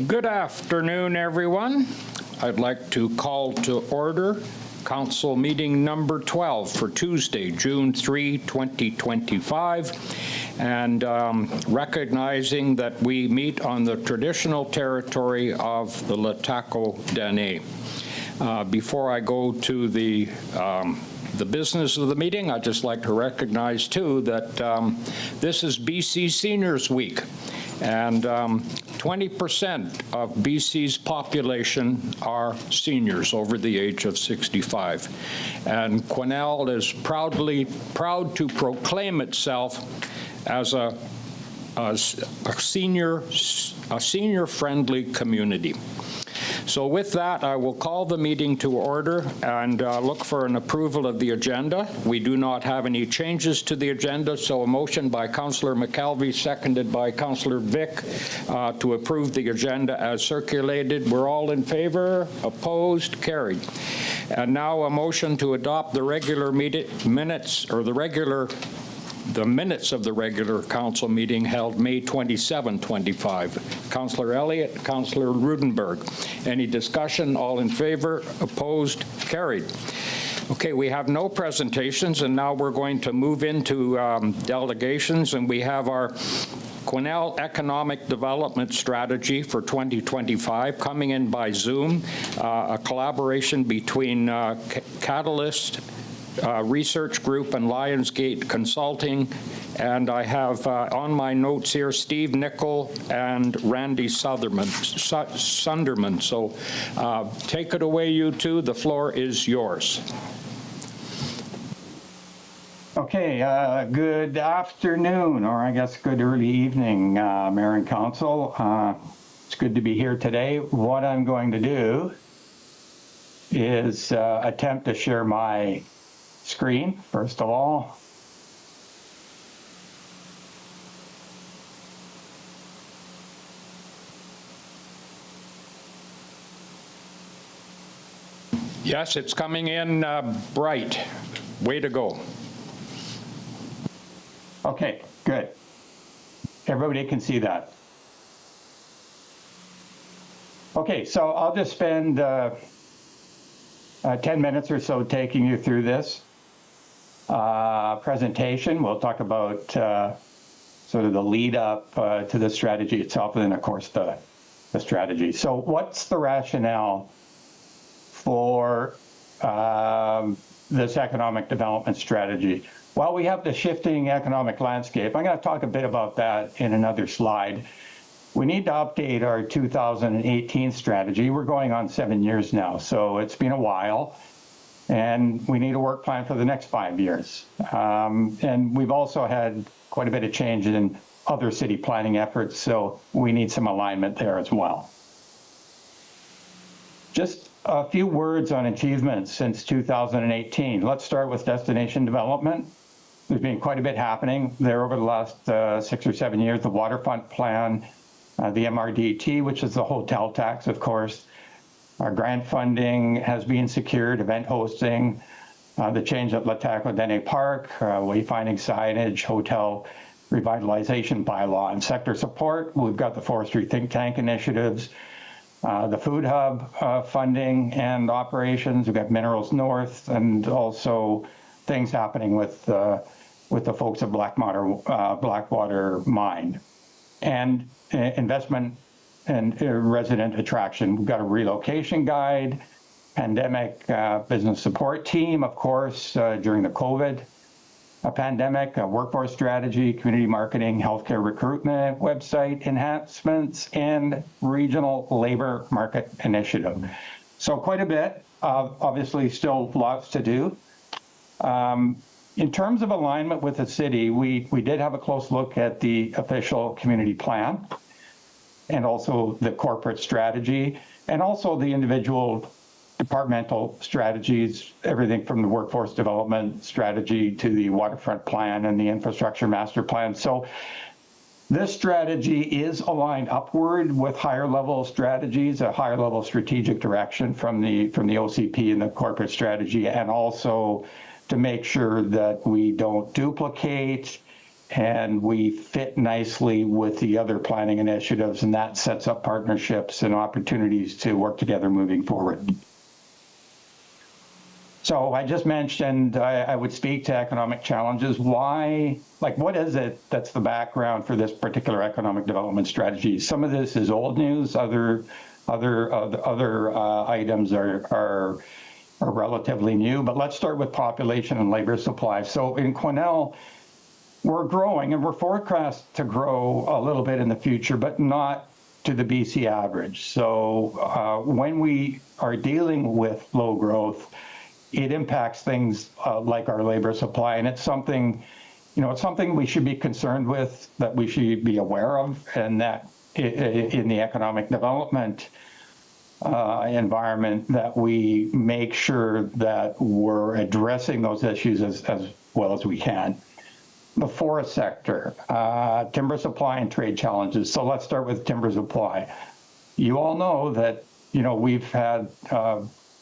Good afternoon, everyone. I'd like to call to order Council meeting number 12 for Tuesday, June 3, 2025, and recognizing that we meet on the traditional territory of the LHTAKO DENE. Before I go to the business of the meeting, I'd just like to recognize, too, that this is BC Seniors Week, and 20% of BC's population are seniors over the age of 65. And Quesnel is proud to proclaim itself as a senior-friendly community. So with that, I will call the meeting to order and look for an approval of the agenda. We do not have any changes to the agenda, so a motion by Councillor McKelvey, seconded by Councillor Vick, to approve the agenda as circulated. We're all in favor? Opposed? Carried. And now a motion to adopt the regular minutes of the regular council meeting held May 27, 25. Councillor Elliott, Councillor Rudenberg. Any discussion? All in favor? Opposed? Carried. Okay, we have no presentations, and now we're going to move into delegations, and we have our Quesnel Economic Development Strategy for 2025 coming in by Zoom, a collaboration between Qatalyst Research Group and Lionsgate Consulting, and I have on my notes here Steve Nicol and Randy Sunderman. So take it away, you two. The floor is yours. Okay, good afternoon, or I guess good early evening, Mayor and Council. It's good to be here today. What I'm going to do is attempt to share my screen, first of all. Yes, it's coming in bright. Way to go. Okay, good. Everybody can see that. Okay, so I'll just spend 10 minutes or so taking you through this presentation. We'll talk about sort of the lead up to the strategy itself, and then of course the strategy. So what's the rationale for this economic development strategy? Well, we have the shifting economic landscape. I'm going to talk a bit about that in another slide. We need to update our 2018 strategy. We're going on 7 years now, so it's been a while. And we need a work plan for the next 5 years. And we've also had quite a bit of change in other city planning efforts, so we need some alignment there as well. Just a few words on achievements since 2018. Let's start with destination development. There's been quite a bit happening there over the last 6 or 7 years. The waterfront plan, the MRDT, which is the hotel tax, of course. Our grant funding has been secured, event hosting, the change at LHTAKO DENE Park, wayfinding signage, hotel revitalization bylaw, and sector support. We've got the forestry think tank initiatives, the food hub funding and operations. We've got Minerals North, and also things happening with the folks at Blackwater Mine. And investment and resident attraction. We've got a relocation guide, pandemic business support team, of course, during the COVID pandemic, a workforce strategy, community marketing, healthcare recruitment, website enhancements, and regional labor market initiative. So quite a bit, obviously still lots to do. In terms of alignment with the city, we did have a close look at the official community plan, and also the corporate strategy, and also the individual departmental strategies, everything from the workforce development strategy to the waterfront plan and the infrastructure master plan. So this strategy is aligned upward with higher level strategies, a higher level strategic direction from the OCP and the corporate strategy, and also to make sure that we don't duplicate and we fit nicely with the other planning initiatives, and that sets up partnerships and opportunities to work together moving forward. So I just mentioned I would speak to economic challenges. Why, like, what is it that's the background for this particular economic development strategy? Some of this is old news. Other items are relatively new. But let's start with population and labor supply. So in Quesnel, we're growing, and we're forecast to grow a little bit in the future, but not to the BC average. So when we are dealing with low growth, it impacts things like our labor supply, and it's something, it's something we should be concerned with, that we should be aware of, and that in the economic development environment, that we make sure that we're addressing those issues as well as we can. The forest sector, timber supply and trade challenges. So let's start with timber supply. You all know that, we've had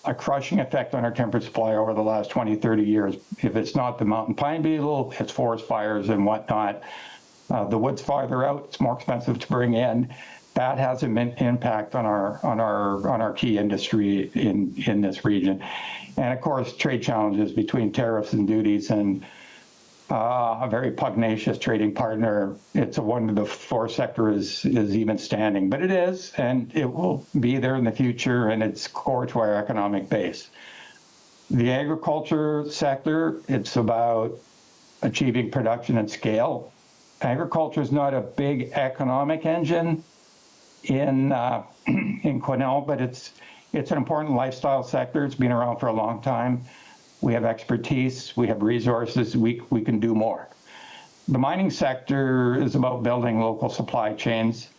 a crushing effect on our timber supply over the last 20, 30 years. If it's not the mountain pine beetle, it's forest fires and whatnot. The wood's farther out, it's more expensive to bring in. That has an impact on our key industry in this region. And of course, trade challenges between tariffs and duties, and a very pugnacious trading partner. It's a wonder the forest sector is even standing, but it is, and it will be there in the future, and it's core to our economic base. The agriculture sector, it's about achieving production and scale. Agriculture is not a big economic engine in Quesnel, but it's an important lifestyle sector. It's been around for a long time. We have expertise, we have resources, we can do more. The mining sector is about building local supply chains.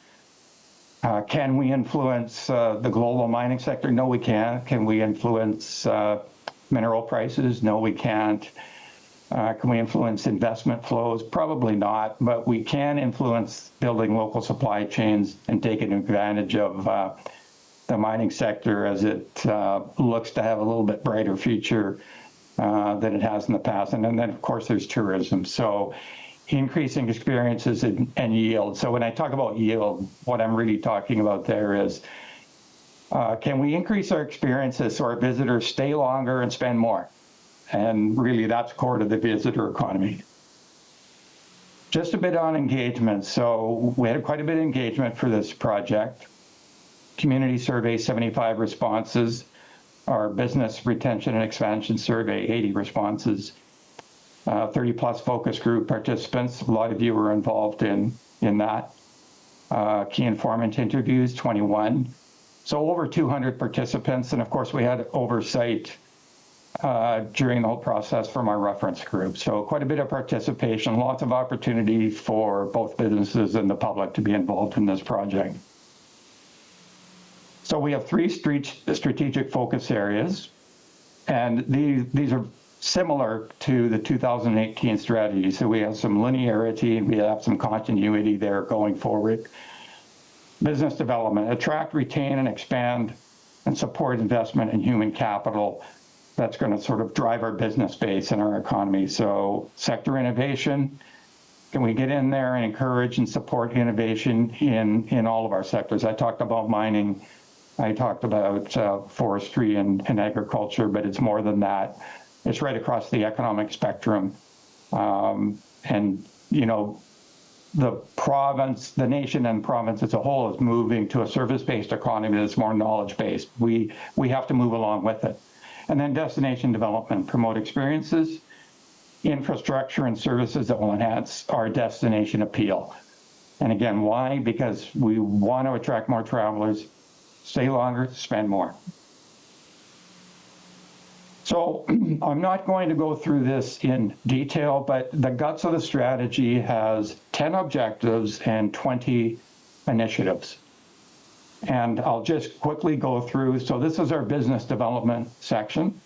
Can we influence the global mining sector? No, we can't. Can we influence mineral prices? No, we can't. Can we influence investment flows? Probably not, but we can influence building local supply chains and taking advantage of the mining sector as it looks to have a little bit brighter future than it has in the past. And then, of course, there's tourism. So increasing experiences and yield. So when I talk about yield, what I'm really talking about there is, can we increase our experiences so our visitors stay longer and spend more? And really, that's core to the visitor economy. Just a bit on engagement. So we had quite a bit of engagement for this project. Community survey, 75 responses. Our business retention and expansion survey, 80 responses. 30 plus focus group participants. A lot of you were involved in that. Key informant interviews, 21. So over 200 participants. And of course, we had oversight during the whole process from our reference group. So quite a bit of participation, lots of opportunity for both businesses and the public to be involved in this project. So we have 3 strategic focus areas, and these are similar to the 2018 strategy. So we have some linearity and we have some continuity there going forward. Business development, attract, retain, and expand and support investment in human capital. That's going to sort of drive our business base and our economy. So sector innovation, can we get in there and encourage and support innovation in all of our sectors? I talked about mining, I talked about forestry and agriculture, but it's more than that. It's right across the economic spectrum. And, the province, the nation and province as a whole is moving to a service-based economy that's more knowledge-based. We have to move along with it. And then destination development, promote experiences, infrastructure and services that will enhance our destination appeal. And again, why? Because we want to attract more travelers, stay longer, spend more. So I'm not going to go through this in detail, but the guts of the strategy has 10 objectives and 20 initiatives. And I'll just quickly go through. So this is our business development section,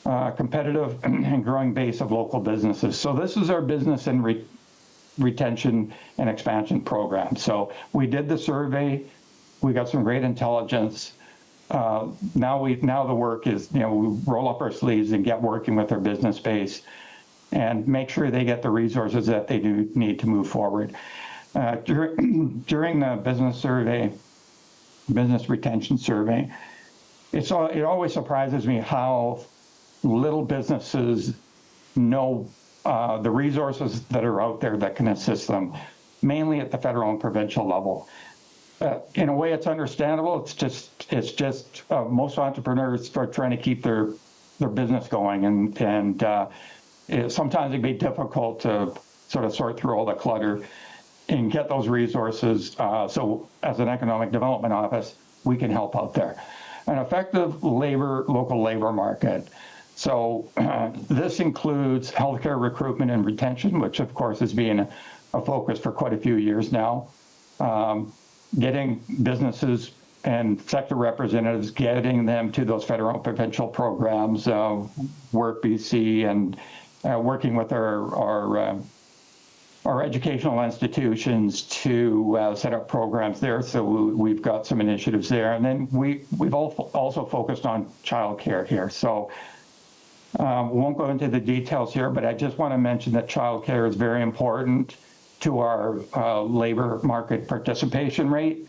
competitive and growing base of local businesses. So this is our business and retention and expansion program. So we did the survey, we got some great intelligence. Now the work is, we roll up our sleeves and get working with our business base. and make sure they get the resources that they do need to move forward. During the business retention survey, it always surprises me how little businesses know the resources that are out there that can assist them, mainly at the federal and provincial level. In a way, it's understandable. It's just most entrepreneurs are trying to keep their business going, and sometimes it can be difficult to sort of sort through all the clutter and get those resources. So as an economic development office, we can help out there. An effective local labor market. So this includes healthcare recruitment and retention, which of course has been a focus for quite a few years now. Getting businesses and sector representatives, getting them to those federal and provincial programs, Work BC, and working with our educational institutions to set up programs there. So we've got some initiatives there. And then we've also focused on childcare here. So we won't go into the details here, but I just want to mention that childcare is very important to our labor market participation rate.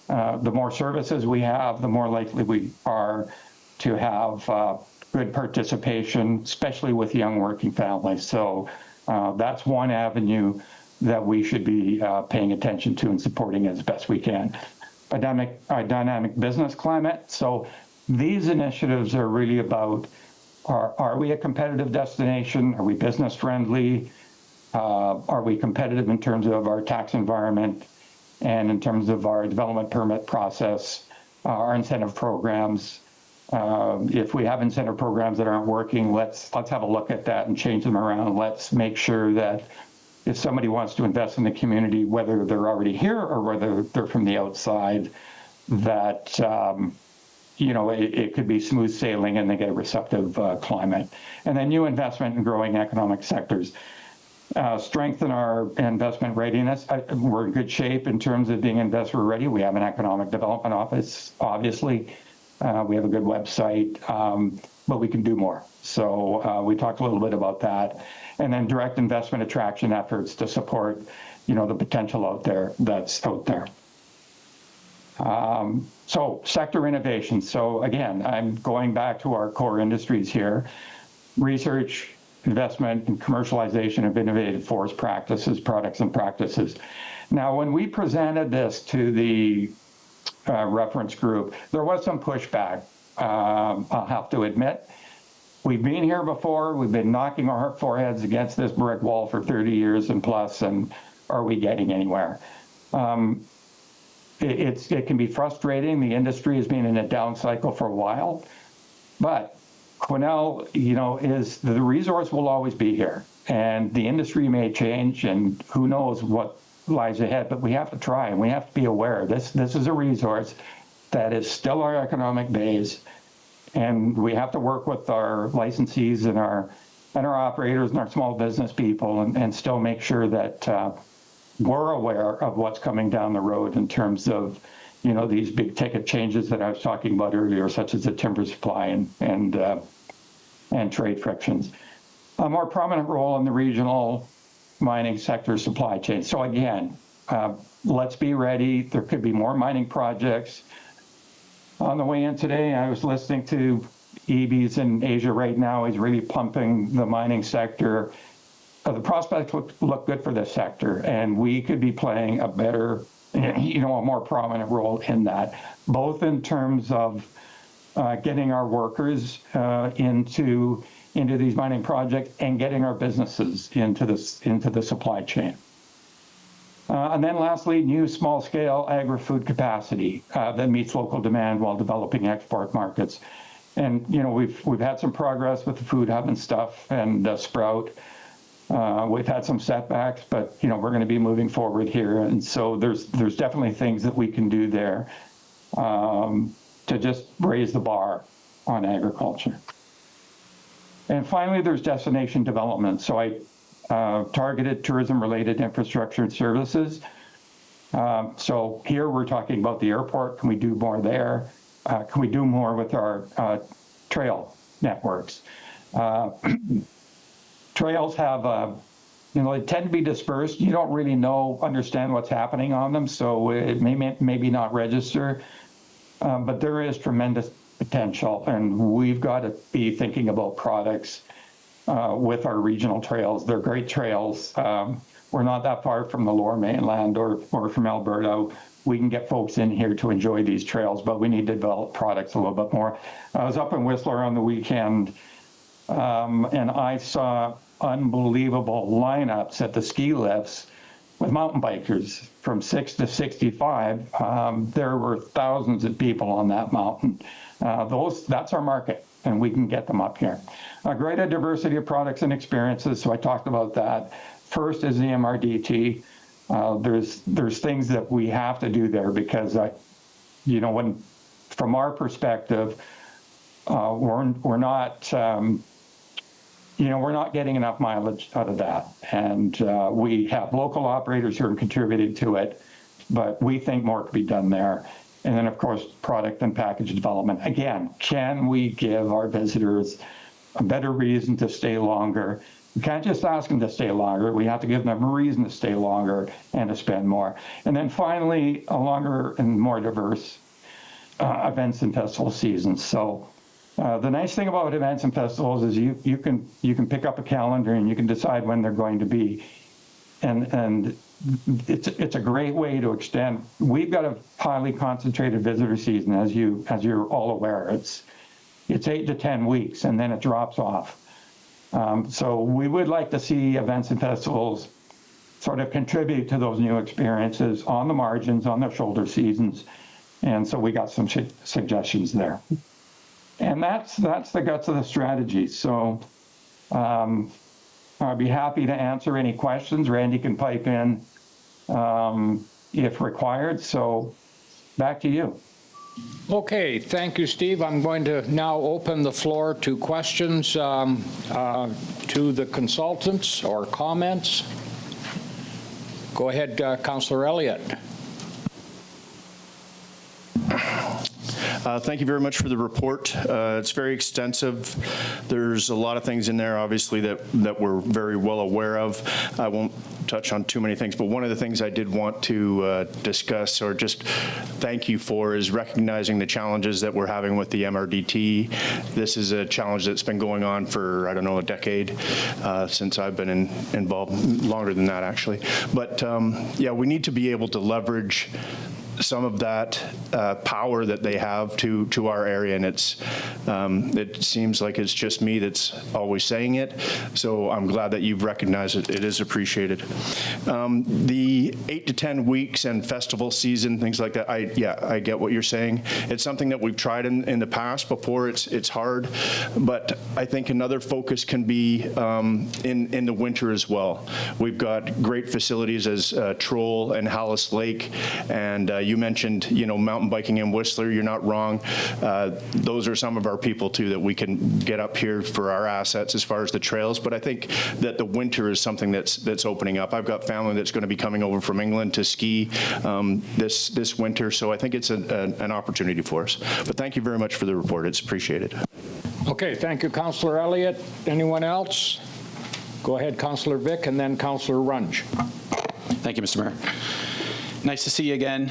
The more services we have, the more likely we are to have good participation, especially with young working families. So that's one avenue that we should be paying attention to and supporting as best we can. A dynamic business climate. So these initiatives are really about, are we a competitive destination? Are we business friendly? Are we competitive in terms of our tax environment and in terms of our development permit process, our incentive programs? If we have incentive programs that aren't working, let's have a look at that and change them around. Let's make sure that if somebody wants to invest in the community, whether they're already here or whether they're from the outside, that it could be smooth sailing and they get a receptive climate. And then new investment in growing economic sectors. Strengthen our investment readiness. We're in good shape in terms of being investor ready. We have an economic development office, obviously. We have a good website, but we can do more. So we talked a little bit about that. And then direct investment attraction efforts to support, the potential that's out there. So sector innovation. So again, I'm going back to our core industries here. Research, investment, and commercialization of innovative forest practices, products, and practices. Now, when we presented this to the reference group, there was some pushback, I'll have to admit. We've been here before, we've been knocking our foreheads against this brick wall for 30 years and plus, and are we getting anywhere? It can be frustrating. The industry has been in a down cycle for a while, but Quesnel, is the resource will always be here, and the industry may change, and who knows what lies ahead, but we have to try and we have to be aware. This is a resource that is still our economic base, and we have to work with our licensees and our operators and our small business people and still make sure that we're aware of what's coming down the road in terms of these big ticket changes that I was talking about earlier, such as the timber supply and trade frictions. A more prominent role in the regional mining sector supply chain. So again, let's be ready. There could be more mining projects. On the way in today, I was listening to EB's in Asia right now. He's really pumping the mining sector. The prospects look good for this sector, and we could be playing a better, a more prominent role in that, both in terms of getting our workers into these mining projects and getting our businesses into the supply chain. And then lastly, new small-scale agri-food capacity that meets local demand while developing export markets. And we've had some progress with the food hub and stuff and Sprout. We've had some setbacks, but we're going to be moving forward here, and so there's definitely things that we can do there to just raise the bar on agriculture. And finally, there's destination development. So I targeted tourism-related infrastructure and services. So here we're talking about the airport. Can we do more there? Can we do more with our trail networks? trails have, they tend to be dispersed. You don't really understand what's happening on them, so it maybe not register. But there is tremendous potential, and we've got to be thinking about products with our regional trails. They're great trails. We're not that far from the Lower Mainland or from Alberta. We can get folks in here to enjoy these trails, but we need to develop products a little bit more. I was up in Whistler on the weekend, and I saw unbelievable lineups at the ski lifts with mountain bikers from 6 to 65. There were thousands of people on that mountain. That's our market, and we can get them up here. A greater diversity of products and experiences, so I talked about that. First is the MRDT. There's things that we have to do there because, from our perspective, we're not getting enough mileage out of that. And we have local operators who are contributing to it, but we think more could be done there. And then, of course, product and package development. Again, can we give our visitors a better reason to stay longer? We can't just ask them to stay longer. We have to give them a reason to stay longer and to spend more. And then finally, a longer and more diverse events and festival seasons. So the nice thing about events and festivals is you can pick up a calendar and you can decide when they're going to be. And it's a great way to extend. We've got a highly concentrated visitor season, as you're all aware. It's 8 to 10 weeks, and then it drops off. So we would like to see events and festivals sort of contribute to those new experiences on the margins, on their shoulder seasons. And so we got some suggestions there. And that's the guts of the strategy. So I'd be happy to answer any questions. Randy can pipe in if required. So back to you. Okay, thank you, Steve. I'm going to now open the floor to questions to the consultants or comments. Go ahead, Councillor Elliott. Thank you very much for the report. It's very extensive. There's a lot of things in there, obviously, that we're very well aware of. I won't touch on too many things, but one of the things I did want to discuss or just thank you for is recognizing the challenges that we're having with the MRDT. This is a challenge that's been going on for, I don't know, a decade since I've been involved, longer than that, actually. But yeah, we need to be able to leverage some of that power that they have to our area, and it seems like it's just me that's always saying it. So I'm glad that you've recognized it. It is appreciated. The 8 to 10 weeks and festival season, things like that. I get what you're saying. It's something that we've tried in the past before. It's hard, but I think another focus can be in the winter as well. We've got great facilities as Troll and Hallis Lake, and you mentioned, mountain biking in Whistler. You're not wrong. Those are some of our people too that we can get up here for our assets as far as the trails. But I think that the winter is something that's opening up. I've got family that's going to be coming over from England to ski this winter, so I think it's an opportunity for us. But thank you very much for the report. It's appreciated. Okay, thank you, Councillor Elliott. Anyone else? Go ahead, Councillor Vick, and then Councillor Runge. Thank you, Mr. Mayor. Nice to see you again.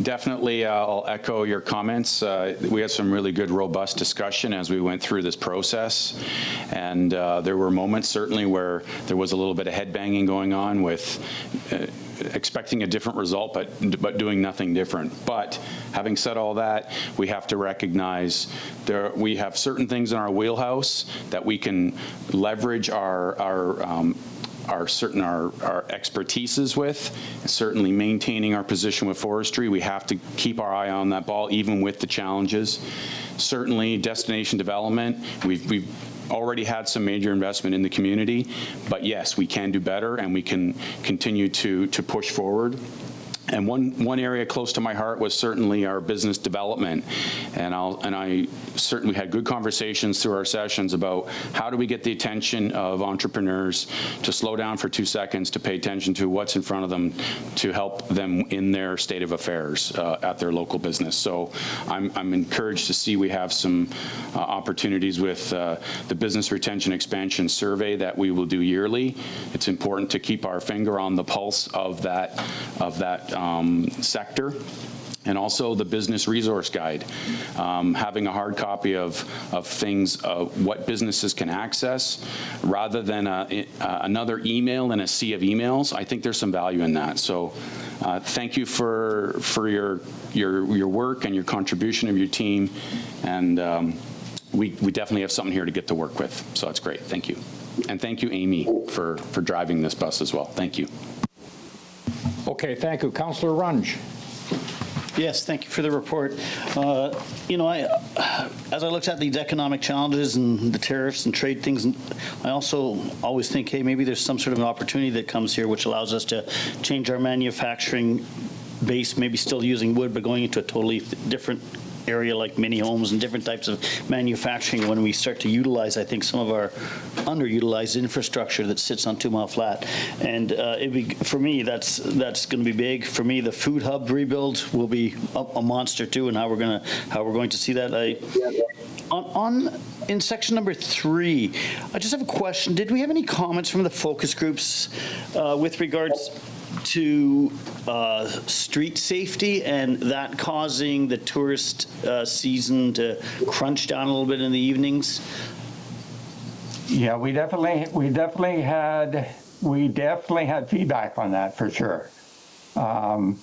Definitely, I'll echo your comments. We had some really good, robust discussion as we went through this process. And there were moments, certainly, where there was a little bit of headbanging going on with expecting a different result, but doing nothing different. But having said all that, we have to recognize we have certain things in our wheelhouse that we can leverage our expertises with, certainly maintaining our position with forestry. We have to keep our eye on that ball, even with the challenges. Certainly, destination development, we've already had some major investment in the community, but yes, we can do better and we can continue to push forward. And one area close to my heart was certainly our business development. And I certainly had good conversations through our sessions about how do we get the attention of entrepreneurs to slow down for 2 seconds, to pay attention to what's in front of them, to help them in their state of affairs at their local business. So I'm encouraged to see we have some opportunities with the Business Retention Expansion Survey that we will do yearly. It's important to keep our finger on the pulse of that sector. And also the business resource guide, having a hard copy of things, what businesses can access, rather than another email in a sea of emails. I think there's some value in that. So thank you for your work and your contribution of your team. And we definitely have something here to get to work with. So that's great. Thank you. And thank you, Amy, for driving this bus as well. Thank you. Okay, thank you. Councillor Runge. Yes, thank you for the report. You know, as I looked at these economic challenges and the tariffs and trade things, I also always think, hey, maybe there's some sort of an opportunity that comes here which allows us to change our manufacturing base, maybe still using wood, but going into a totally different area like mini homes and different types of manufacturing when we start to utilize, I think, some of our underutilized infrastructure that sits on 2 Mile Flat. And for me, that's going to be big. For me, the food hub rebuild will be a monster too, and how we're going to see that. In section number 3, I just have a question. Did we have any comments from the focus groups with regards to street safety and that causing the tourist season to crunch down a little bit in the evenings? Yeah, we definitely had feedback on that for sure. I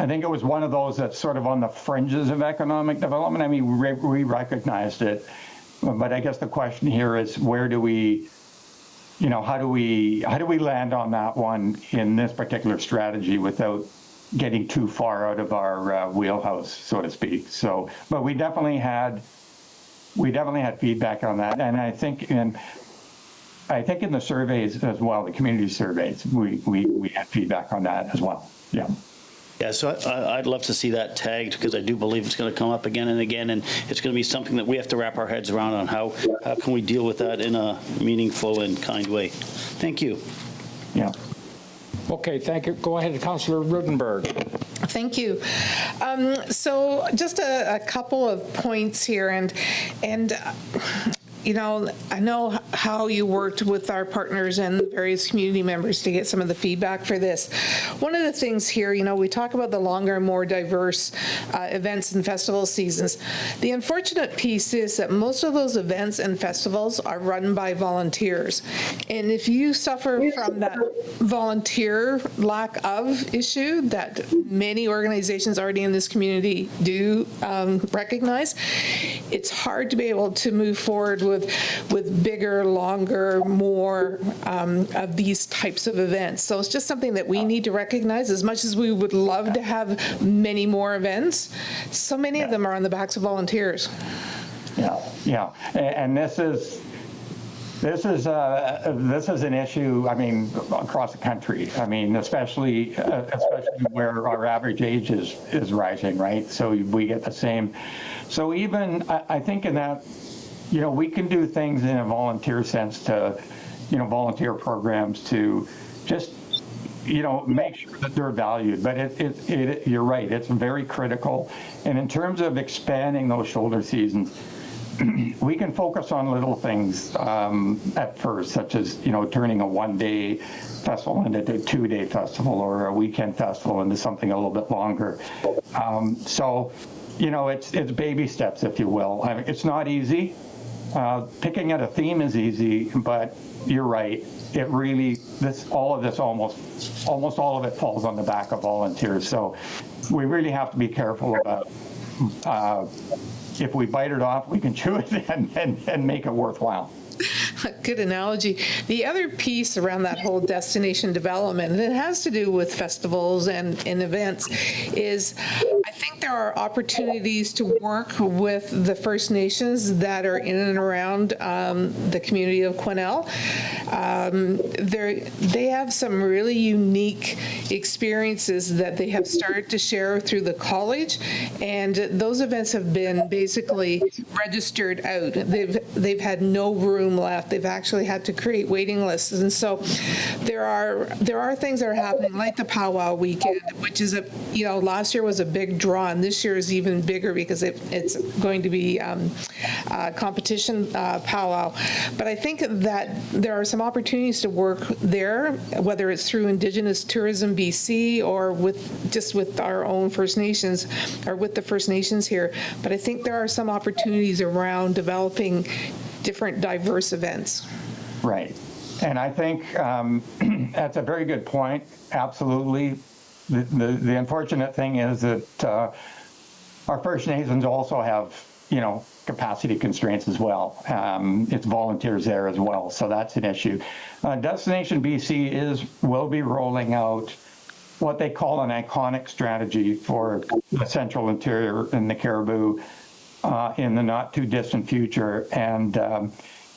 think it was one of those that's sort of on the fringes of economic development. I mean, we recognized it, but I guess the question here is where do we, you know, how do we land on that one in this particular strategy without getting too far out of our wheelhouse, so to speak? So, but we definitely had feedback on that, and I think in the surveys as well, the community surveys, we had feedback on that as well. Yeah. Yeah, so I'd love to see that tagged, because I do believe it's going to come up again and again, and it's going to be something that we have to wrap our heads around on how can we deal with that in a meaningful and kind way. Thank you. Yeah. Okay, thank you. Go ahead, Councillor Rudenberg. Thank you. So just a couple of points here, and you know, I know how you worked with our partners and the various community members to get some of the feedback for this. One of the things here, you know, we talk about the longer, more diverse events and festival seasons. The unfortunate piece is that most of those events and festivals are run by volunteers. And if you suffer from that volunteer lack of issue that many organizations already in this community do recognize, it's hard to be able to move forward with bigger, longer, more of these types of events. So it's just something that we need to recognize. As much as we would love to have many more events, so many of them are on the backs of volunteers. Yeah, and this is an issue, I mean, across the country. I mean, especially where our average age is rising, right? So we get the same. So even, I think in that, you know, we can do things in a volunteer sense to, you know, volunteer programs to just, you know, make sure that they're valued. But you're right, it's very critical. And in terms of expanding those shoulder seasons, we can focus on little things at first, such as, you know, turning a one-day festival into a two-day festival, or a weekend festival into something a little bit longer. So, you know, it's baby steps, if you will. I mean, it's not easy. Picking out a theme is easy, but you're right. It really, almost all of it falls on the back of volunteers. So we really have to be careful about if we bite it off, we can chew it and make it worthwhile. good analogy. The other piece around that whole destination development, and it has to do with festivals and events, is I think there are opportunities to work with the First Nations that are in and around the community of Quesnel. They have some really unique experiences that they have started to share through the college, and those events have been basically registered out. They've had no room left. They've actually had to create waiting lists, and so there are things that are happening, like the powwow weekend, which is last year was a big draw, and this year is even bigger because it's going to be a competition powwow. But I think that there are some opportunities to work there, whether it's through Indigenous Tourism BC or with our own First Nations, or with the First Nations here. But I think there are some opportunities around developing different diverse events. Right. And I think that's a very good point. Absolutely. The unfortunate thing is that our First Nations also have, capacity constraints as well. It's volunteers there as well, so that's an issue. Destination BC will be rolling out what they call an iconic strategy for the central interior and the Caribou in the not too distant future. And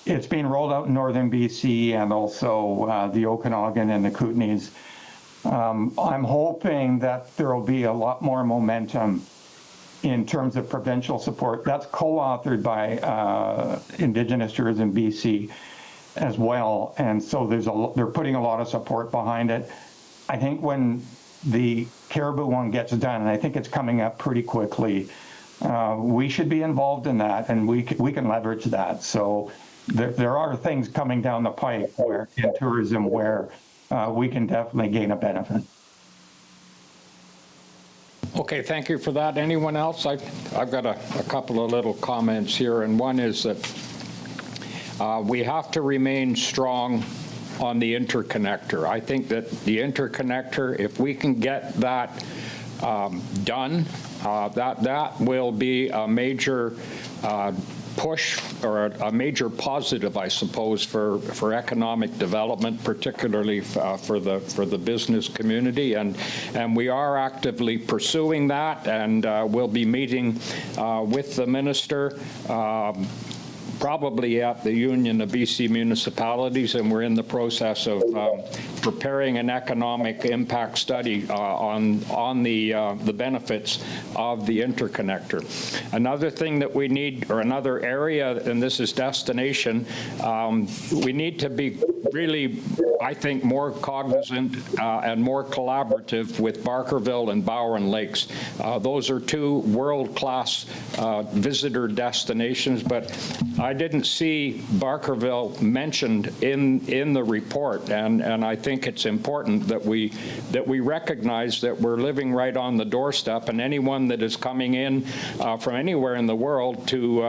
it's being rolled out in northern BC and also the Okanagan and the Kootenays. I'm hoping that there will be a lot more momentum in terms of provincial support. That's co-authored by Indigenous Tourism BC as well. And so they're putting a lot of support behind it. I think when the Caribou one gets done, and I think it's coming up pretty quickly, we should be involved in that, and we can leverage that. So there are things coming down the pipe in tourism where we can definitely gain a benefit. Okay, thank you for that. Anyone else? I've got a couple of little comments here, and one is that we have to remain strong on the interconnector. I think that the interconnector, if we can get that done, that will be a major push, or a major positive, I suppose, for economic development, particularly for the business community, and we are actively pursuing that, and we'll be meeting with the minister probably at the Union of BC Municipalities, and we're in the process of preparing an economic impact study on the benefits of the interconnector. Another thing that we need, or another area, and this is destination, we need to be really, I think, more cognizant and more collaborative with Barkerville and Bowen Lakes. Those are two world-class visitor destinations, but I didn't see Barkerville mentioned in the report, and I think it's important that we recognize that we're living right on the doorstep, and anyone that is coming in from anywhere in the world to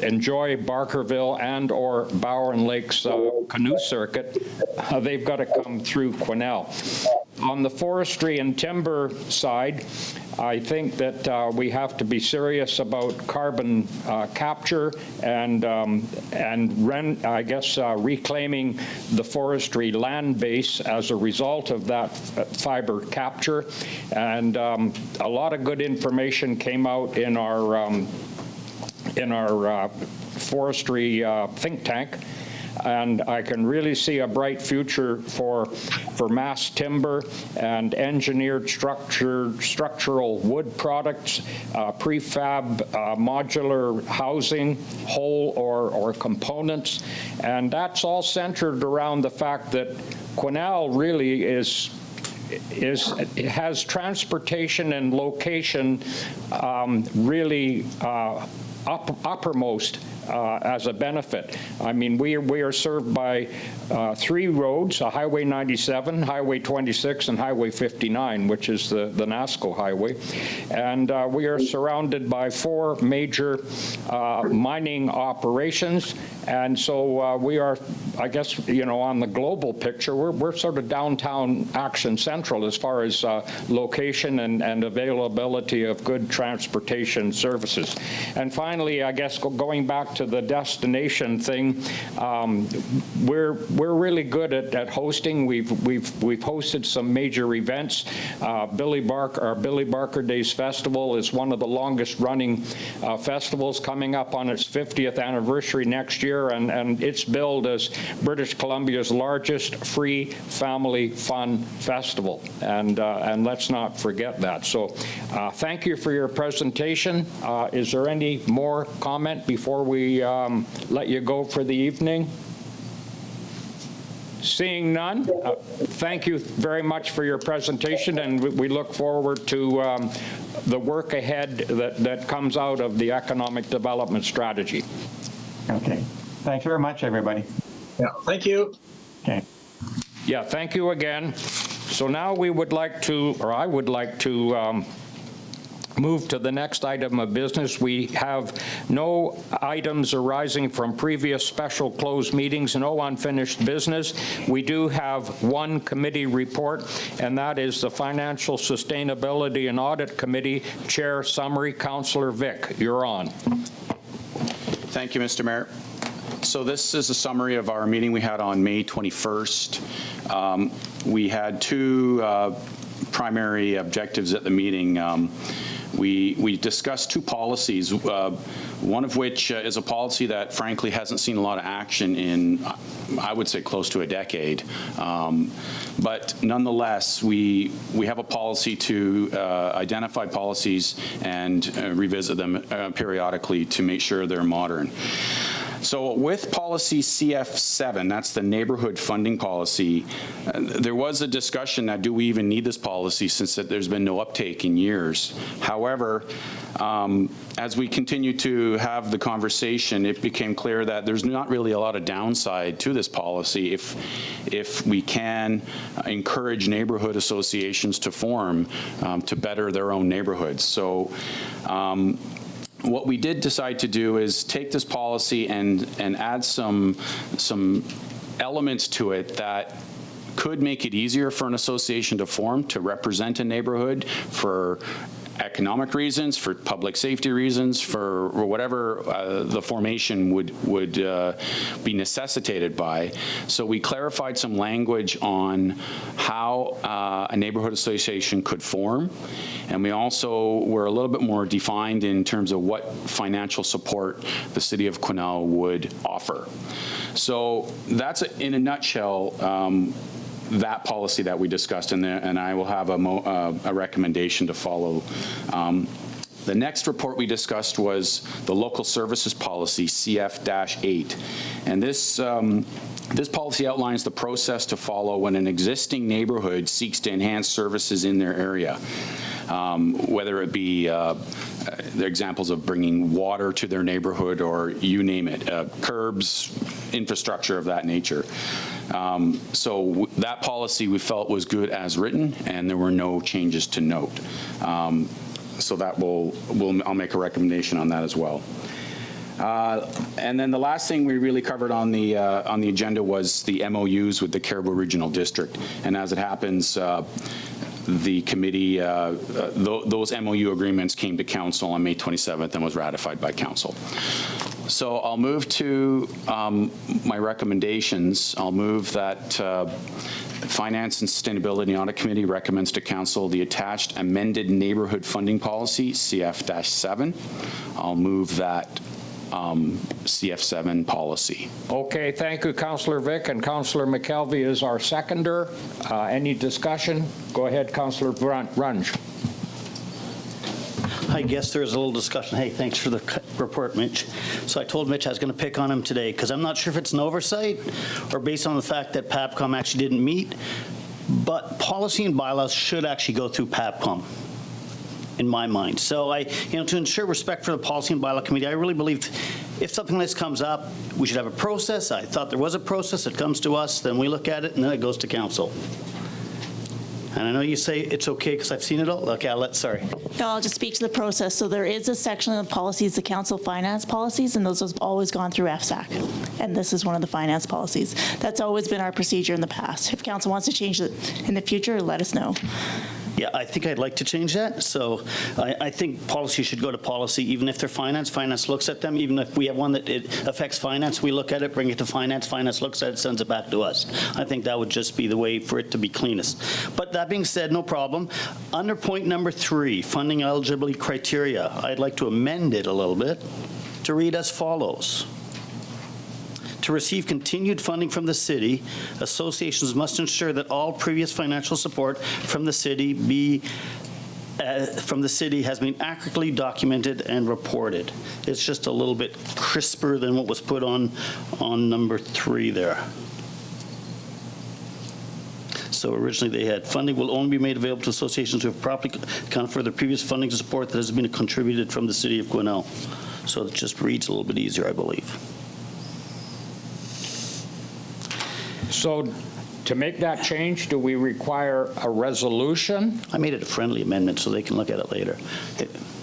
enjoy Barkerville and or Bowen Lakes canoe circuit, they've got to come through Quesnel. On the forestry and timber side, I think that we have to be serious about carbon capture and reclaiming the forestry land base as a result of that fiber capture. And a lot of good information came out in our forestry think tank. And I can really see a bright future for mass timber and engineered structural wood products, prefab modular housing, whole or components. And that's all centered around the fact that Quesnel really it has transportation and location really uppermost as a benefit. I mean, we are served by 3 roads, Highway 97, Highway 26, and Highway 59, which is the NASCO highway. And we are surrounded by 4 major mining operations. And so we are, I guess, on the global picture, we're sort of downtown Action Central as far as location and availability of good transportation services. And finally, I guess, going back back to the destination thing, we're really good at hosting. We've hosted some major events. Our Billy Barker Days Festival is one of the longest running festivals, coming up on its 50th anniversary next year, and it's billed as British Columbia's largest free family fun festival, and let's not forget that. So thank you for your presentation. Is there any more comment before we let you go for the evening? Seeing none, thank you very much for your presentation, and we look forward to the work ahead that comes out of the economic development strategy. Okay. Thanks very much, everybody. Yeah, thank you. Okay. Yeah, thank you again. So now we would like to, or I would like to move to the next item of business. We have no items arising from previous special closed meetings, no unfinished business. We do have one committee report, and that is the Financial Sustainability and Audit Committee Chair Summary. Councillor Vic, you're on. Thank you, Mr. Mayor. So this is a summary of our meeting we had on May 21st. We had two primary objectives at the meeting. We discussed two policies, one of which is a policy that frankly hasn't seen a lot of action in, I would say, close to a decade. But nonetheless, we have a policy to identify policies and revisit them periodically to make sure they're modern. So with policy CF7, that's the neighborhood funding policy, there was a discussion that do we even need this policy since that there's been no uptake in years. However, as we continue to have the conversation, it became clear that there's not really a lot of downside to this policy if we can encourage neighborhood associations to form to better their own neighborhoods. So what we did decide to do is take this policy and add some elements to it that could make it easier for an association to form, to represent a neighborhood for economic reasons, for public safety reasons, for whatever the formation would be necessitated by. So we clarified some language on how a neighborhood association could form, and we also were a little bit more defined in terms of what financial support the City of Quesnel would offer. So that's, in a nutshell, that policy that we discussed, and I will have a recommendation to follow. The next report we discussed was the local services policy, CF-8, and this policy outlines the process to follow when an existing neighborhood seeks to enhance services in their area. Whether it be the examples of bringing water to their neighborhood, or you name it, curbs, infrastructure of that nature. So that policy we felt was good as written, and there were no changes to note. So that I'll make a recommendation on that as well. And then the last thing we really covered on the agenda was the MOUs with the Caribou Regional District, and as it happens, the committee, those MOU agreements came to council on May 27th and was ratified by council. So I'll move to my recommendations. I'll move that Finance and Sustainability Audit Committee recommends to council the attached amended neighborhood funding policy, CF-7. I'll move that CF7 policy. Okay, thank you, Councillor Vic, and Councillor McKelvey is our seconder. Any discussion? Go ahead, Councillor Runge. I guess there is a little discussion. Hey, thanks for the report, Mitch. So I told Mitch I was going to pick on him today because I'm not sure if it's an oversight or based on the fact that PAPCOM actually didn't meet, but policy and bylaws should actually go through PAPCOM, in my mind. So to ensure respect for the Policy and Bylaw Committee, I really believe if something like this comes up, we should have a process. I thought there was a process. It comes to us, then we look at it, and then it goes to council. And I know you say it's okay because I've seen it all. Okay, sorry. No, I'll just speak to the process. So there is a section of the policies, the council finance policies, and those have always gone through FSAC. And this is one of the finance policies. That's always been our procedure in the past. If council wants to change it in the future, let us know. Yeah, I think I'd like to change that. So I think policy should go to policy, even if they're finance. Finance looks at them. Even if we have one that it affects finance, we look at it, bring it to finance. Finance looks at it, sends it back to us. I think that would just be the way for it to be cleanest. But that being said, no problem. Under point number 3, funding eligibility criteria, I'd like to amend it a little bit to read as follows. To receive continued funding from the city, associations must ensure that all previous financial support from the city has been accurately documented and reported. It's just a little bit crisper than what was put on number 3 there. So originally they had funding will only be made available to associations who have properly accounted for their previous funding support that has been contributed from the city of Quesnel. So it just reads a little bit easier, I believe. So to make that change, do we require a resolution? I made it a friendly amendment so they can look at it later.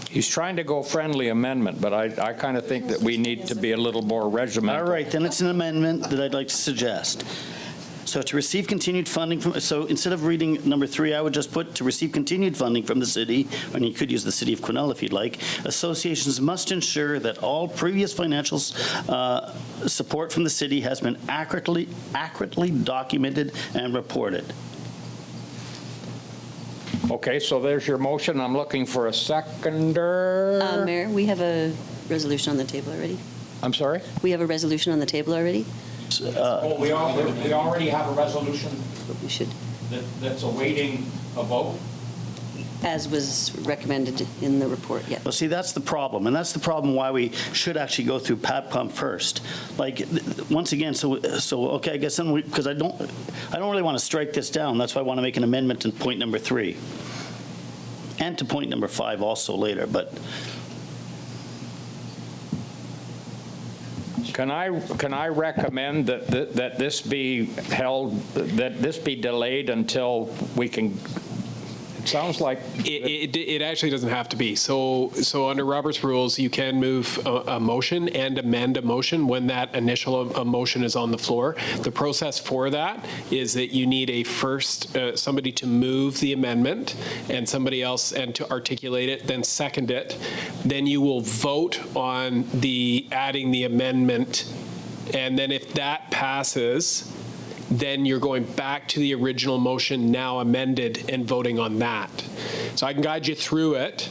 He's trying to go friendly amendment, but I kind of think that we need to be a little more regimental. All right, then it's an amendment that I'd like to suggest. So to receive continued funding from, so instead of reading number 3, I would just put to receive continued funding from the city, and you could use the city of Quesnel if you'd like. Associations must ensure that all previous financial support from the city has been accurately documented and reported. Okay, so there's your motion. I'm looking for a seconder. Mayor, we have a resolution on the table already. I'm sorry? We have a resolution on the table already. We already have a resolution We should, that's awaiting a vote? as was recommended in the report, yeah. Well, see, that's the problem, and that's the problem why we should actually go through PAPCOM first. Like, once again, so okay, I guess then because I don't really want to strike this down. That's why I want to make an amendment to point number 3, and to point number 5 also later. But Can I recommend that this be held, that this be delayed until we can, it sounds like. It actually doesn't have to be. So under Robert's rules, you can move a motion and amend a motion when that initial motion is on the floor. The process for that is that you need a first, somebody to move the amendment and somebody else and to articulate it, then second it. Then you will vote on the adding the amendment. And then if that passes, then you're going back to the original motion now amended and voting on that. So I can guide you through it.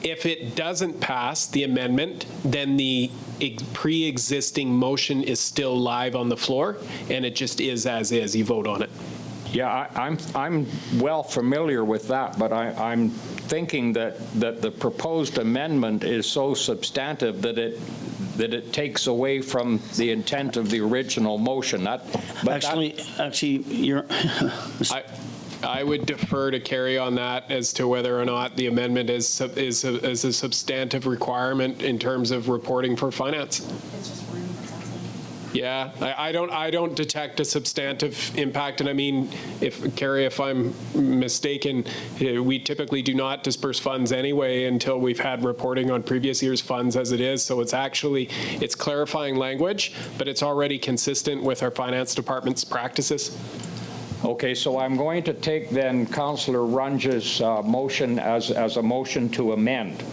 If it doesn't pass the amendment, then the pre-existing motion is still live on the floor, and it just is as is. You vote on it. Yeah, I'm well familiar with that, but I'm thinking that the proposed amendment is so substantive that it takes away from the intent of the original motion. actually, you're. I would defer to Carrie on that as to whether or not the amendment is a substantive requirement in terms of reporting for finance. It's just room, it sounds like. Yeah, I don't detect a substantive impact, and I mean, Carrie, if I'm mistaken, we typically do not disperse funds anyway until we've had reporting on previous year's funds as it is. So it's clarifying language, but it's already consistent with our finance department's practices. Okay, so I'm going to take then Councillor Runge's motion as a motion to amend.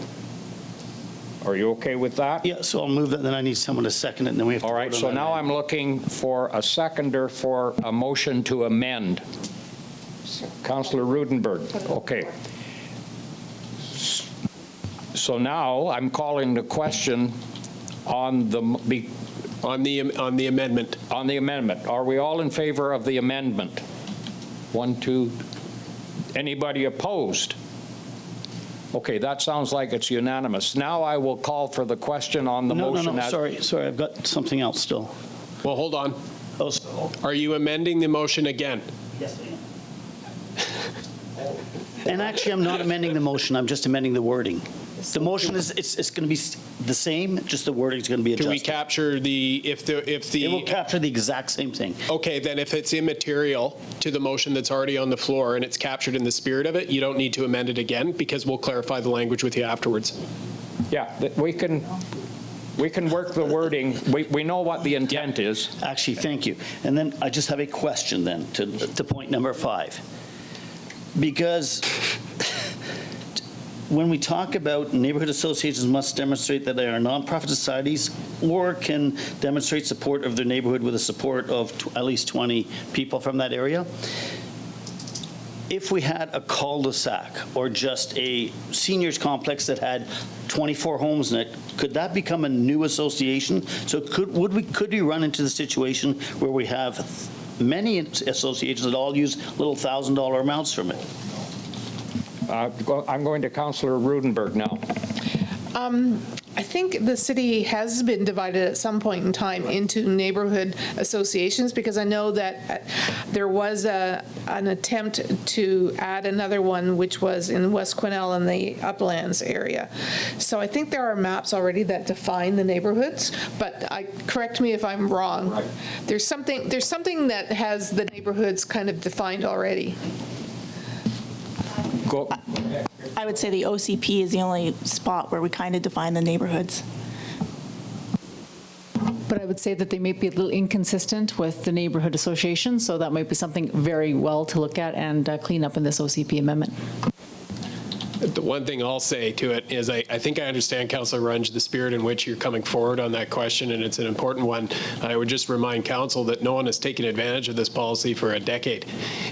Are you okay with that? Yeah, so I'll move that, then I need someone to second it, and then we have to All right, vote on so that. now I'm looking for a seconder for a motion to amend. Councillor Rudenberg, okay. So now I'm calling the question on the amendment. On the amendment. Are we all in favor of the amendment? 1, 2. Anybody opposed? Okay, that sounds like it's unanimous. Now I will call for the question on the motion. No, sorry, I've got something else still. Well, hold on. Oh, so, Are you amending the motion again? yes, I am. And actually, I'm not amending the motion, I'm just amending the wording. The motion is, it's going to be the same, just the wording is going to be Can adjusted. we capture It will capture the exact same thing. Okay, then if it's immaterial to the motion that's already on the floor and it's captured in the spirit of it, you don't need to amend it again because we'll clarify the language with you afterwards. Yeah, we can work the wording. We know what the intent is. Actually, thank you. And then I just have a question then to point number 5. Because when we talk about neighborhood associations must demonstrate that they are nonprofit societies or can demonstrate support of their neighborhood with the support of at least 20 people from that area. If we had a cul-de-sac or just a seniors complex that had 24 homes in it, could that become a new association? So could we run into the situation where we have many associations that all use little $1,000 amounts from it? I'm going to Councillor Rudenberg now. I think the city has been divided at some point in time into neighborhood associations, because I know that there was an attempt to add another one, which was in West Quesnel in the Uplands area. So I think there are maps already that define the neighborhoods, but correct me if I'm wrong. Right. There's something that has the neighborhoods kind of defined already. Go. I would say the OCP is the only spot where we kind of define the neighborhoods. But I would say that they may be a little inconsistent with the neighborhood association, so that might be something very well to look at and clean up in this OCP amendment. The one thing I'll say to it is I think I understand, Councillor Runge, the spirit in which you're coming forward on that question, and it's an important one. I would just remind Council that no one has taken advantage of this policy for a decade.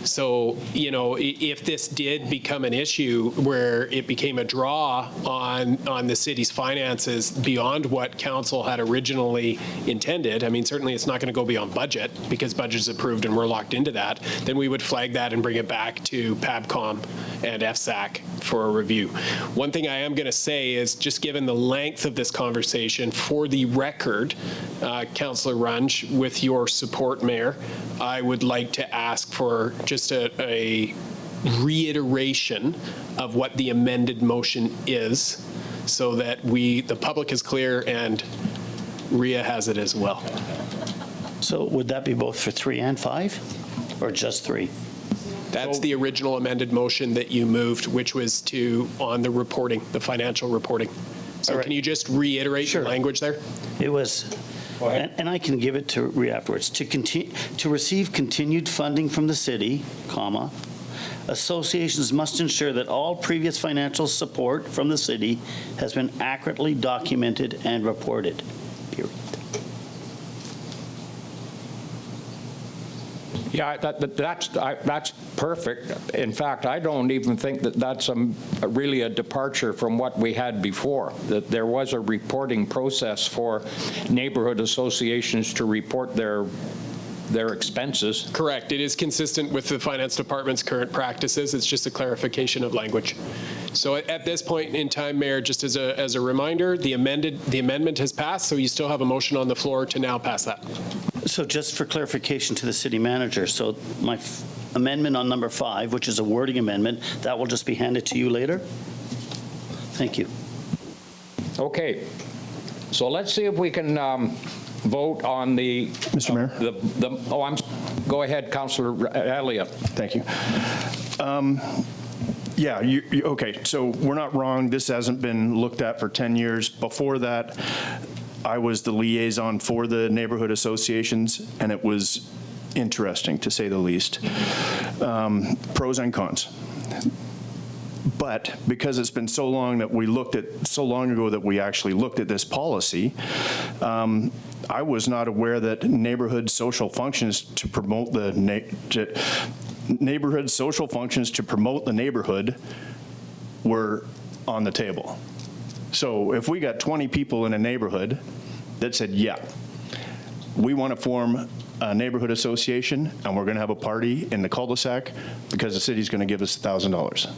So, you know, if this did become an issue where it became a draw on the city's finances beyond what Council had originally intended, I mean, certainly it's not going to go beyond budget because budget's approved and we're locked into that, then we would flag that and bring it back to PABCOM and FSAC for a review. One thing I am going to say is, just given the length of this conversation, for the record, Councillor Runge, with your support, Mayor, I would like to ask for just a reiteration of what the amended motion is, so that the public is clear and Rhea has it as well. So would that be both for 3 and 5, or just 3? That's the original amended motion that you moved, which was on the reporting, the financial reporting. So right. Can you just reiterate the language there? It was, and I can give it to Rhea afterwards, to receive continued funding from the city, comma, associations must ensure that all previous financial support from the city has been accurately documented and reported, period. Yeah, that's perfect. In fact, I don't even think that that's really a departure from what we had before, that there was a reporting process for neighborhood associations to report their expenses. Correct. It is consistent with the Finance Department's current practices. It's just a clarification of language. So at this point in time, Mayor, just as a reminder, the amendment has passed, so you still have a motion on the floor to now pass that. So just for clarification to the city manager, so my amendment on number 5, which is a wording amendment, that will just be handed to you later? Thank you. Okay. So let's see if we can vote on the... Mr. Mayor? Go ahead, Councillor Elliott. Thank you. Yeah, okay, so we're not wrong. This hasn't been looked at for 10 years. Before that, I was the liaison for the neighborhood associations, and it was interesting, to say the least. Pros and cons. But because it's been so long ago that we actually looked at this policy, I was not aware that neighborhood social functions to promote the neighborhood were on the table. So if we got 20 people in a neighborhood that said, yeah, we want to form a neighborhood association and we're going to have a party in the cul-de-sac because the city's going to give us $1,000.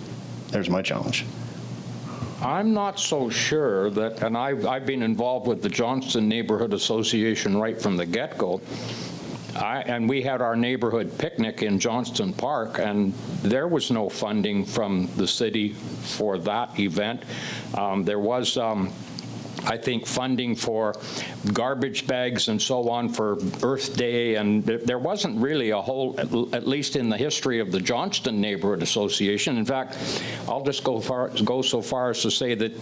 There's my challenge. I'm not so sure that, and I've been involved with the Johnston Neighborhood Association right from the get-go, and we had our neighborhood picnic in Johnston Park, and there was no funding from the city for that event. There was, I think, funding for garbage bags and so on for Earth Day, and there wasn't really a whole, at least in the history of the Johnston Neighborhood Association. In fact, I'll just go so far as to say that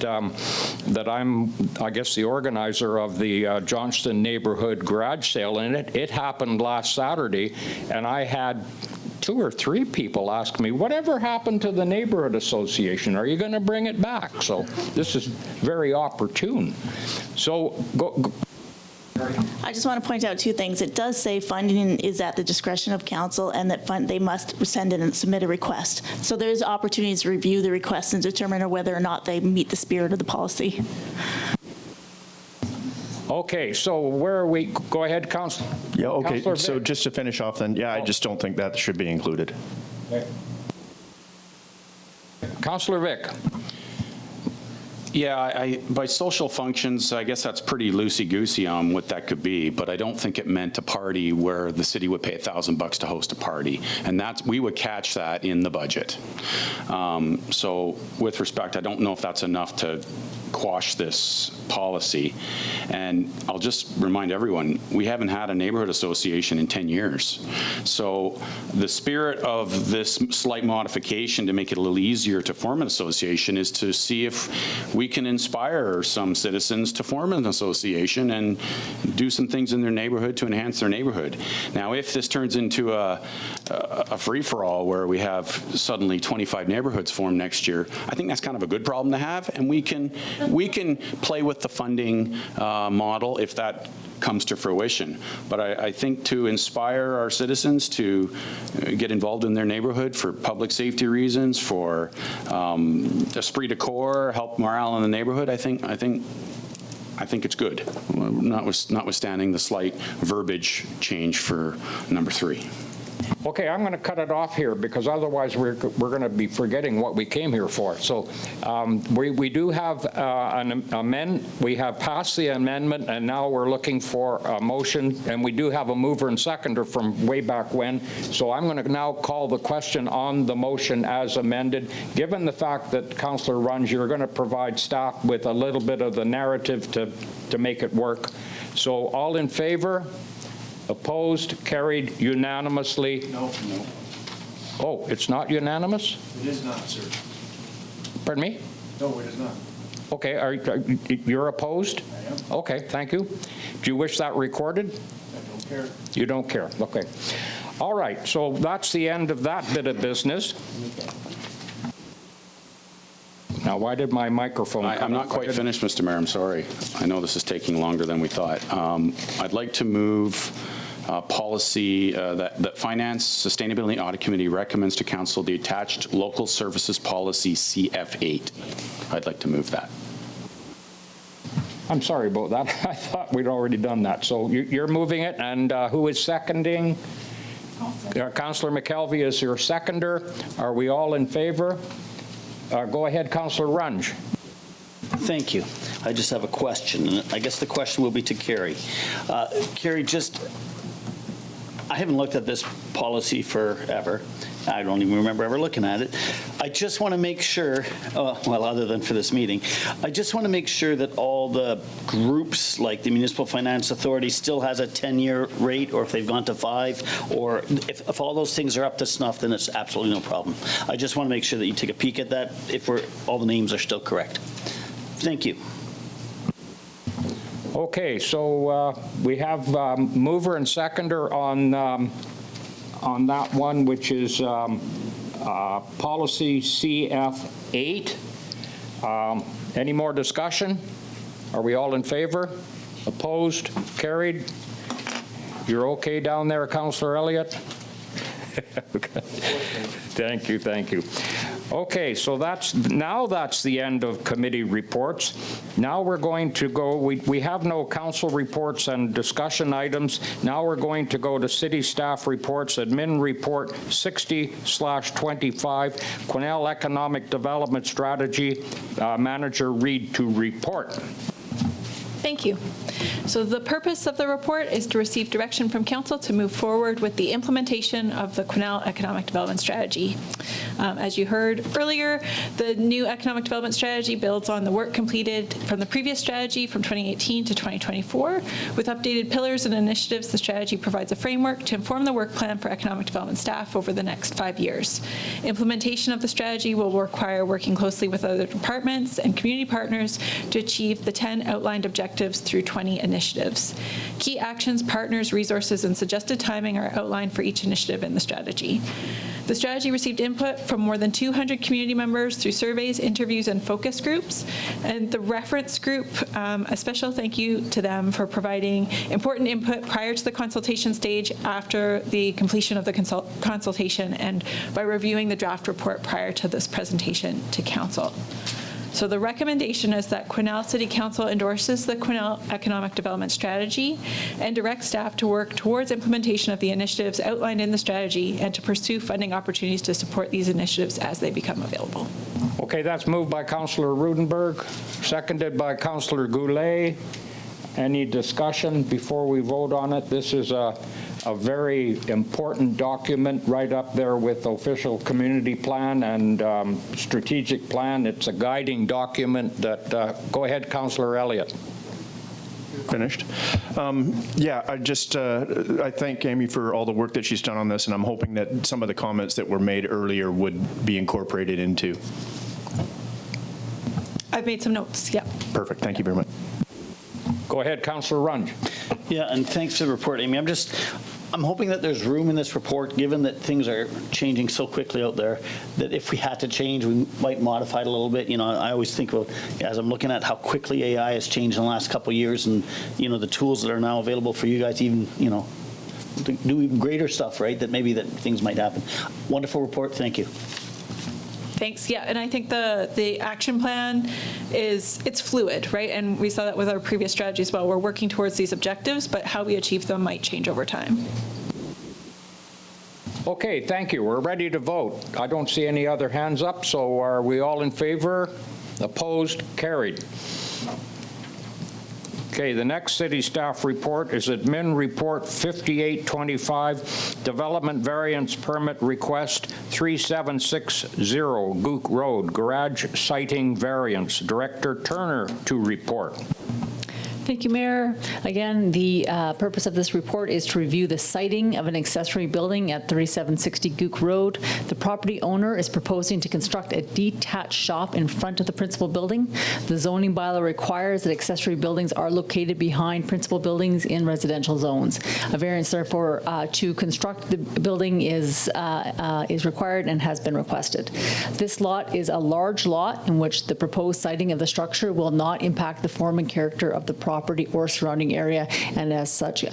that I'm, I guess, the organizer of the Johnston Neighborhood Garage Sale, and it happened last Saturday, and I had 2 or 3 people ask me, whatever happened to the neighborhood association? Are you going to bring it back? So this is very opportune. So go. I just want to point out 2 things. It does say funding is at the discretion of council and that they must send in and submit a request. So there's opportunities to review the request and determine whether or not they meet the spirit of the policy. Okay, so where are we? Go ahead, Councillor. Yeah, okay, Councillor so Vic. just to finish off then, yeah, I just don't think that should be included. Councillor Vic. Yeah, by social functions, I guess that's pretty loosey-goosey on what that could be, but I don't think it meant a party where the city would pay $1,000 to host a party, and we would catch that in the budget. So with respect, I don't know if that's enough to quash this policy. And I'll just remind everyone, we haven't had a neighborhood association in 10 years. So the spirit of this slight modification to make it a little easier to form an association is to see if we can inspire some citizens to form an association and do some things in their neighborhood to enhance their neighborhood. Now, if this turns into a free-for-all where we have suddenly 25 neighborhoods formed next year, I think that's kind of a good problem to have, and we can play with the funding model if that comes to fruition. But I think to inspire our citizens to get involved in their neighborhood for public safety reasons, for esprit de corps, help morale in the neighborhood, I think it's good, notwithstanding the slight verbiage change for number 3. Okay, I'm going to cut it off here because otherwise we're going to be forgetting what we came here for. So we do have an amendment. We have passed the amendment, and now we're looking for a motion, and we do have a mover and seconder from way back when. So I'm going to now call the question on the motion as amended. Given the fact that Councillor Runge, you're going to provide staff with a little bit of the narrative to make it work. So all in favor? Opposed? Carried unanimously? No. Oh, it's not unanimous? It is not, sir. Pardon me? No, it is not. Okay, you're opposed? I am. Okay, thank you. Do you wish that recorded? I don't care. You don't care, okay. All right, so that's the end of that bit of business. Now, why did my microphone come I'm not off? quite finished, Mr. Mayor, I'm sorry. I know this is taking longer than we thought. I'd like to move policy that Finance Sustainability Audit Committee recommends to Council the attached Local Services Policy CF8. I'd like to move that. I'm sorry about that. I thought we'd already done that. So you're moving it, and who is seconding? Councillor McKelvey is your seconder. Are we all in favor? Go ahead, Councillor Runge. Thank you. I just have a question, and I guess the question will be to Carrie. Carrie, I haven't looked at this policy forever. I don't even remember ever looking at it. I just want to make sure, well, other than for this meeting, I just want to make sure that all the groups, like the Municipal Finance Authority, still has a 10-year rate, or if they've gone to 5, or if all those things are up to snuff, then it's absolutely no problem. I just want to make sure that you take a peek at that if all the names are still correct. Thank you. Okay, so we have mover and seconder on that one, which is policy CF8. Any more discussion? Are we all in favor? Opposed? Carried? You're okay down there, Councillor Elliott? Thank you, thank you. Okay, so that's the end of committee reports. Now we're going to go, we have no council reports and discussion items. Now we're going to go to city staff reports, admin report 60/25, Quesnel Economic Development Strategy, Manager Reid to report. Thank you. So the purpose of the report is to receive direction from council to move forward with the implementation of the Quesnel Economic Development Strategy. As you heard earlier, the new economic development strategy builds on the work completed from the previous strategy from 2018 to 2024. With updated pillars and initiatives, the strategy provides a framework to inform the work plan for economic development staff over the next 5 years. Implementation of the strategy will require working closely with other departments and community partners to achieve the 10 outlined objectives objectives through 20 initiatives. Key actions, partners, resources, and suggested timing are outlined for each initiative in the strategy. The strategy received input from more than 200 community members through surveys, interviews, and focus groups. And the reference group, a special thank you to them for providing important input prior to the consultation stage, after the completion of the consultation, and by reviewing the draft report prior to this presentation to Council. So the recommendation is that Quesnel City Council endorses the Quesnel Economic Development Strategy and directs staff to work towards implementation of the initiatives outlined in the strategy and to pursue funding opportunities to support these initiatives as they become available. Okay, that's moved by Councillor Rudenberg, seconded by Councillor Goulet. Any discussion before we vote on it? This is a very important document, right up there with official community plan and strategic plan. It's a guiding document that, go ahead, Councillor Elliott. Finished. Yeah, I thank Amy for all the work that she's done on this, and I'm hoping that some of the comments that were made earlier would be incorporated into. I've made some notes, yeah. Perfect. Thank you very much. Go ahead, Councillor Runge. Yeah, and thanks for the report, Amy. I'm hoping that there's room in this report, given that things are changing so quickly out there, that if we had to change, we might modify it a little bit. You know, I always think about, as I'm looking at how quickly AI has changed in the last couple of years, and, you know, the tools that are now available for you guys to even, you know, to do even greater stuff, right, that maybe that things might happen. Wonderful report. Thank you. Thanks. Yeah, and I think the action plan it's fluid, right? And we saw that with our previous strategy as well. We're working towards these objectives, but how we achieve them might change over time. Okay, thank you. We're ready to vote. I don't see any other hands up, so are we all in favor? Opposed? Carried. Okay, the next city staff report is Admin Report 5825, Development Variance Permit Request 3760, Gook Road, Garage Siting Variance. Director Turner to report. Thank you, Mayor. Again, the purpose of this report is to review the siting of an accessory building at 3760 Gook Road. The property owner is proposing to construct a detached shop in front of the principal building. The zoning bylaw requires that accessory buildings are located behind principal buildings in residential zones. A variance, therefore, to construct the building is required and has been requested. This lot is a large lot in which the proposed siting of the structure will not impact the form and character of the property or surrounding area, and as such,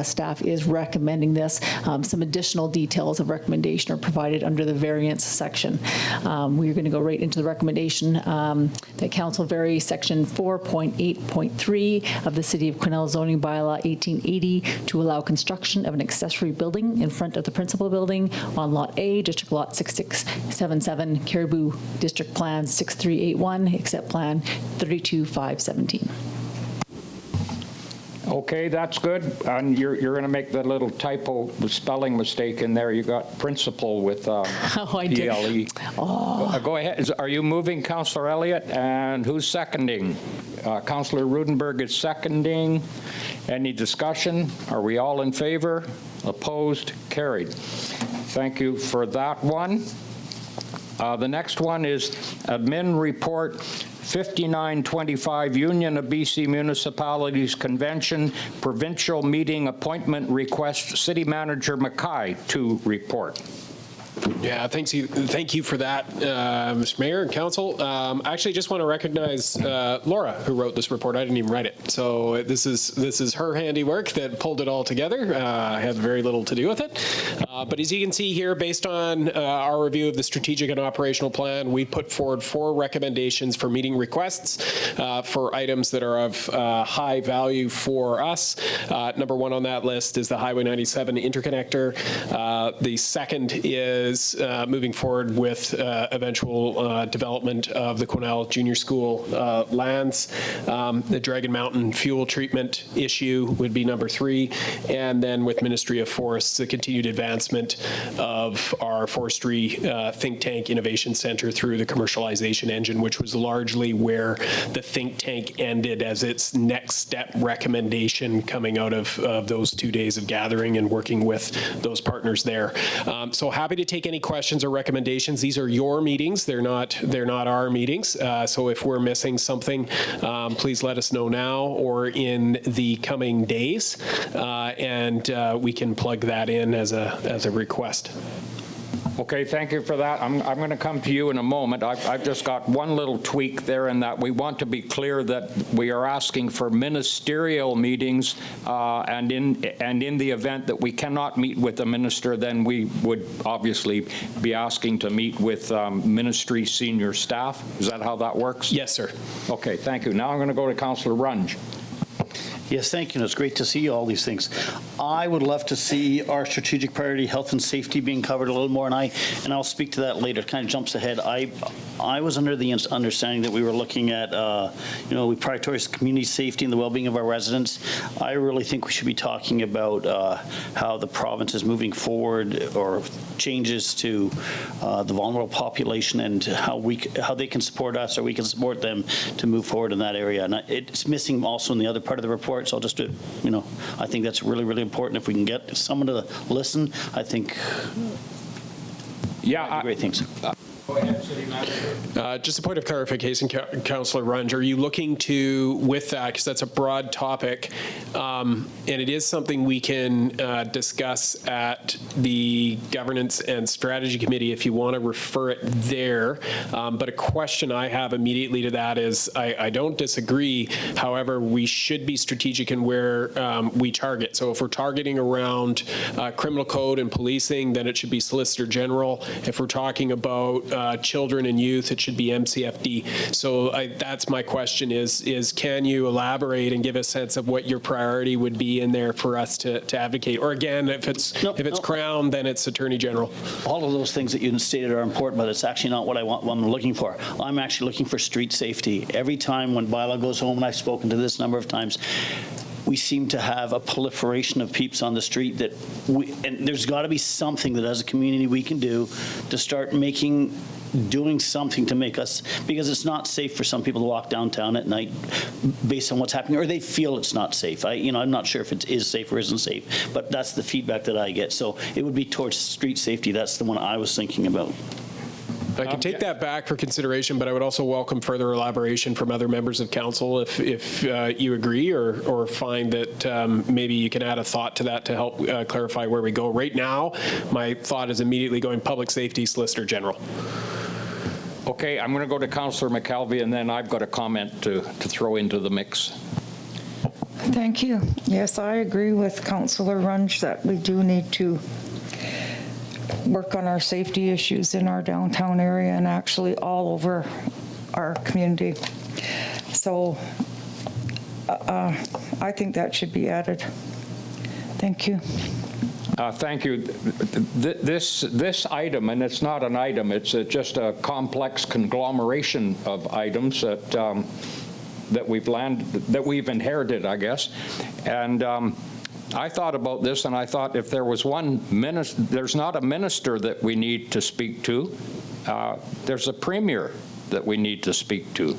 staff is recommending this. Some additional details of recommendation are provided under the variance section. We're going to go right into the recommendation that Council vary Section 4.8.3 of the City of Quesnel Zoning Bylaw 1880 to allow construction of an accessory building in front of the principal building on Lot A, District Lot 6677, Caribou District Plan 6381, except Plan 32517. Okay, that's good. And you're going to make that little typo spelling mistake in there. You got principal with DLE. Oh. Go ahead. Are you moving, Councillor Elliott? And who's seconding? Councillor Rudenberg is seconding. Any discussion? Are we all in favor? Opposed? Carried. Thank you for that one. The next one is Admin Report 5925, Union of BC Municipalities Convention, Provincial Meeting Appointment Request, City Manager Mackay to report. Yeah, thank you for that, Mr. Mayor and Council. I actually just want to recognize Laura, who wrote this report. I didn't even write it, so this is her handiwork that pulled it all together. I had very little to do with it, but as you can see here, based on our review of the strategic and operational plan, we put forward 4 recommendations for meeting requests for items that are of high value for us. Number 1 on that list is the Highway 97 interconnector. The second is moving forward with eventual development of the Quesnel Junior School lands. The Dragon Mountain fuel treatment issue would be number 3. And then with Ministry of Forests, the continued advancement of our forestry think tank innovation center through the commercialization engine, which was largely where the think tank ended as its next step recommendation coming out of those 2 days of gathering and working with those partners there. So happy to take take any questions or recommendations. These are your meetings. They're not our meetings. So if we're missing something, please let us know now or in the coming days, and we can plug that in as a request. Okay, thank you for that. I'm going to come to you in a moment. I've just got one little tweak there in that we want to be clear that we are asking for ministerial meetings, and in the event that we cannot meet with the minister, then we would obviously be asking to meet with ministry senior staff. Is that how that works? Yes, sir. Okay, thank you. Now I'm going to go to Councillor Runge. Yes, thank you. It's great to see all these things. I would love to see our strategic priority, health and safety, being covered a little more, and I'll speak to that later. It kind of jumps ahead. I was under the understanding that we were looking at, we prioritize community safety and the well-being of our residents. I really think we should be talking about how the province is moving forward, or changes to the vulnerable population, and how they can support us, or we can support them to move forward in that area. And it's missing also in the other part of the report. So I'll just do it. I think that's really, really important. If we can get someone to listen, I think. Yeah, great things. Go ahead, City Manager. Just a point of clarification, Councillor Runge. Are you looking to, with that, because that's a broad topic, and it is something we can discuss at the Governance and Strategy Committee if you want to refer it there. But a question I have immediately to that is, I don't disagree. However, we should be strategic in where we target. So if we're targeting around criminal code and policing, then it should be Solicitor General. If we're talking about children and youth, it should be MCFD. So that's my question is can you elaborate and give a sense of what your priority would be in there for us to advocate? Or again, if it's Crown, then it's Attorney General. All of those things that you stated are important, but it's actually not what I'm looking for. I'm actually looking for street safety. Every time when bylaw goes home, and I've spoken to this number of times, we seem to have a proliferation of peeps on the street and there's got to be something that as a community we can do to start doing something to make us, because it's not safe for some people to walk downtown at night based on what's happening, or they feel it's not safe. I'm not sure if it is safe or isn't safe, but that's the feedback that I get. So it would be towards street safety. That's the one I was thinking about. I can take that back for consideration, but I would also welcome further elaboration from other members of council if you agree or find that maybe you can add a thought to that to help clarify where we go. Right now, my thought is immediately going public safety, Solicitor General. Okay, I'm going to go to Councillor McKelvey, and then I've got a comment to throw into the mix. Thank you. Yes, I agree with Councillor Runge that we do need to work on our safety issues in our downtown area and actually all over our community. So I think that should be added. Thank you. Thank you. This item, and it's not an item, it's just a complex conglomeration of items that we've inherited, I guess. And I thought about this, and I thought if there was one minister, there's not a minister that we need to speak to. There's a premier that we need to speak to.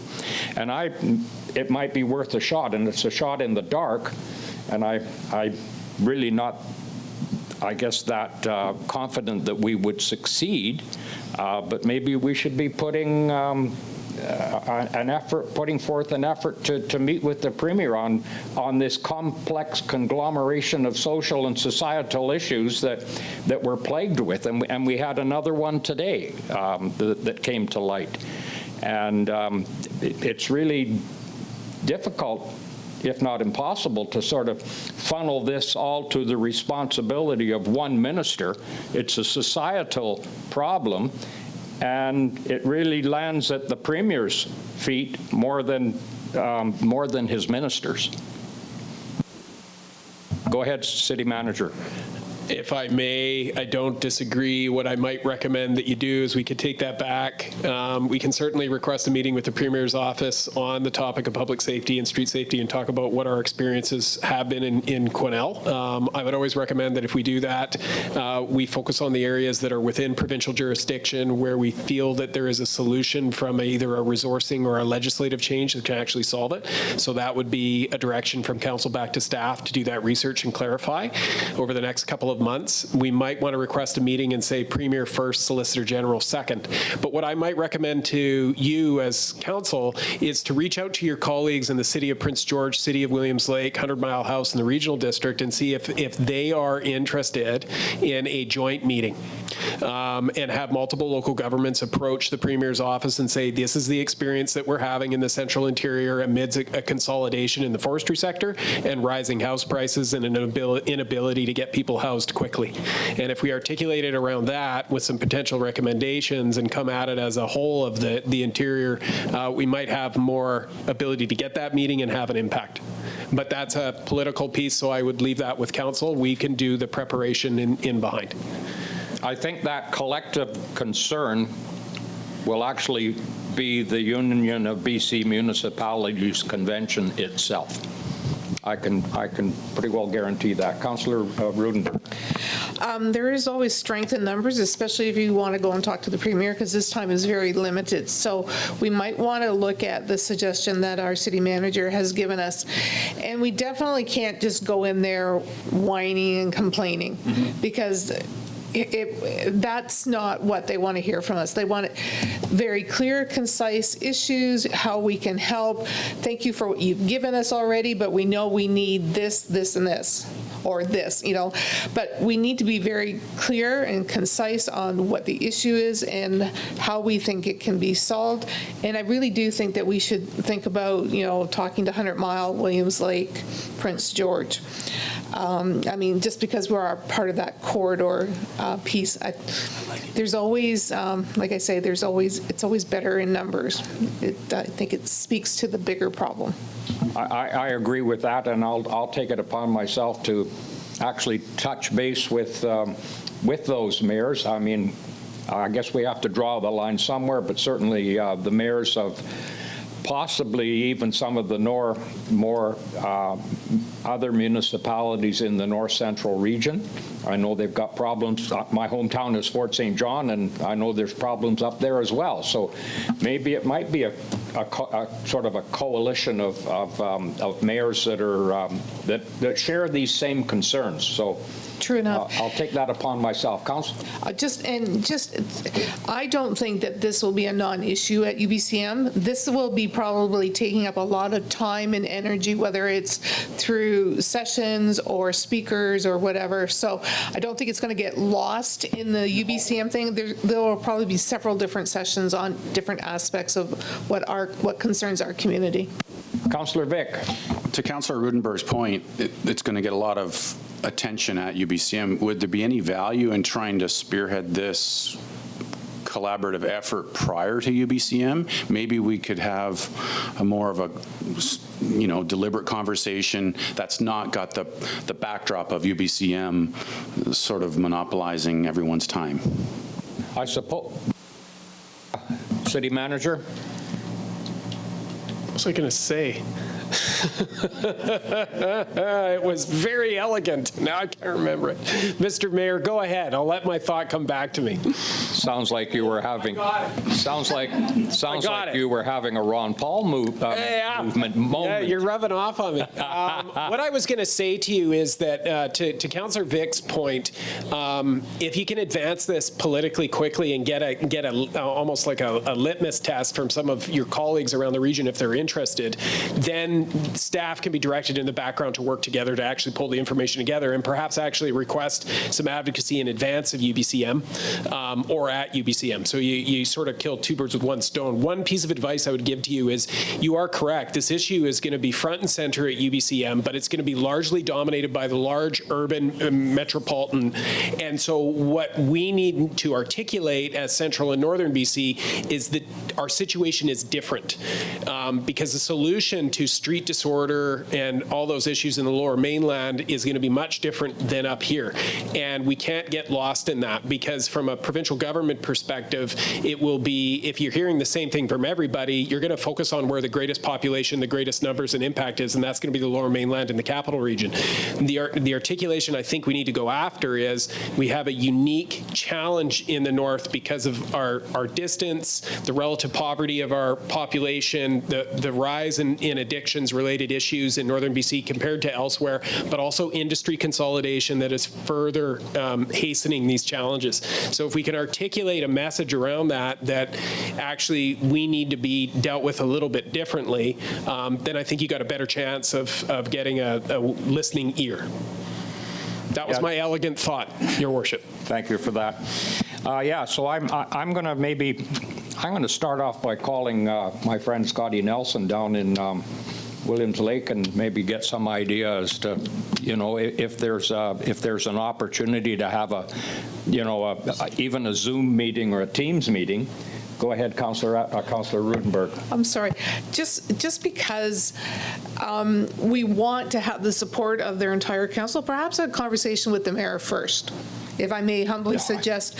And it might be worth a shot, and it's a shot in the dark, and I really not, I guess, that confident that we would succeed, but maybe we should be putting forth an effort to meet with the Premier on this complex conglomeration of social and societal issues that we're plagued with. And we had another one today that came to light. And it's really difficult, if not impossible, to sort of funnel this all to the responsibility of one minister. It's a societal problem, and it really lands at the Premier's feet more than his ministers. Go ahead, City Manager. If I may, I don't disagree. What I might recommend that you do is we could take that back. We can certainly request a meeting with the Premier's office on the topic of public safety and street safety and talk about what our experiences have been in Quesnel. I would always recommend that if we do that, we focus on the areas that are within provincial jurisdiction where we feel that there is a solution from either a resourcing or a legislative change that can actually solve it. So that would be a direction from council back to staff to do that research and clarify over the next couple of of months, we might want to request a meeting and say Premier first, Solicitor General second. But what I might recommend to you as council is to reach out to your colleagues in the City of Prince George, City of Williams Lake, 100 Mile House, and the Regional District and see if they are interested in a joint meeting. And have multiple local governments approach the Premier's office and say, this is the experience that we're having in the central interior amidst a consolidation in the forestry sector and rising house prices and an inability to get people housed quickly. And if we articulate it around that with some potential recommendations and come at it as a whole of the interior, we might have more ability to get that meeting and have an impact. But that's a political piece, so I would leave that with council. We can do the preparation in behind. I think that collective concern will actually be the Union of BC Municipalities Convention itself. I can pretty well guarantee that. Councillor Rudenberg. There is always strength in numbers, especially if you want to go and talk to the Premier, because this time is very limited. So we might want to look at the suggestion that our city manager has given us. And we definitely can't just go in there whining and complaining, because that's not what they want to hear from us. They want very clear, concise issues, how we can help. Thank you for what you've given us already, but we know we need this, this, and this, or this, But we need to be very clear and concise on what the issue is and how we think it can be solved. And I really do think that we should think about, talking to 100 Mile, Williams Lake, Prince George. Just because we're a part of that corridor piece, there's always, like I say, it's always better in numbers. I think it speaks to the bigger problem. I agree with that, and I'll take it upon myself to actually touch base with those mayors. I guess we have to draw the line somewhere, but certainly the mayors of possibly even some of the more other municipalities in the north central region. I know they've got problems. My hometown is Fort St. John, and I know there's problems up there as well. So maybe it might be a sort of a coalition of mayors that are that share these same concerns. So. True enough. I'll take that upon myself. Council? I don't think that this will be a non-issue at UBCM. This will be probably taking up a lot of time and energy, whether it's through sessions or speakers or whatever. So I don't think it's going to get lost in the UBCM thing. There will probably be several different sessions on different aspects of what concerns our community. Councillor Vic. To Councillor Rudenberg's point, it's going to get a lot of attention at UBCM. Would there be any value in trying to spearhead this collaborative effort prior to UBCM? Maybe we could have a more of a deliberate conversation that's not got the backdrop of UBCM sort of monopolizing everyone's time. I suppose. City Manager? What was I going to say? It was very elegant. Now I can't remember it. Mr. Mayor, go ahead. I'll let my thought come back to me. Sounds like you were having. Sounds like you were having a Ron Paul movement moment. Yeah, you're rubbing off on me. What I was going to say to you is that to Councillor Vic's point, if you can advance this politically quickly and get almost like a litmus test from some of your colleagues around the region, if they're interested, then staff can be directed in the background to work together to actually pull the information together and perhaps actually request some advocacy in advance of UBCM or at UBCM. So you sort of kill two birds with one stone. One piece of advice I would give to you is you are correct. This issue is going to be front and center at UBCM, but it's going to be largely dominated by the large urban metropolitan. And so what we need to articulate as central and northern BC is that our situation is different because the solution to street disorder and all those issues in the lower mainland is going to be much different than up here. And we can't get lost in that because from a provincial government perspective, it will be, if you're hearing the same thing from everybody, you're going to focus on where the greatest population, the greatest numbers and impact is, and that's going to be the lower mainland and the capital region. The articulation I think we need to go after is we have a unique challenge in the north because of our distance, the relative poverty of our population, the rise in addiction emissions-related issues in northern BC compared to elsewhere, but also industry consolidation that is further hastening these challenges. So if we can articulate a message around that actually we need to be dealt with a little bit differently, then I think you got a better chance of getting a listening ear. That was my elegant thought, Your Worship. Thank you for that. Yeah, so I'm going to start off by calling my friend Scotty Nelson down in Williams Lake and maybe get some idea as to, you know, if there's an opportunity to have a, you know, even a Zoom meeting or a Teams meeting. Go ahead, Councillor Rudenberg. I'm sorry. Just because we want to have the support of their entire council, perhaps a conversation with the mayor first. If I may humbly suggest,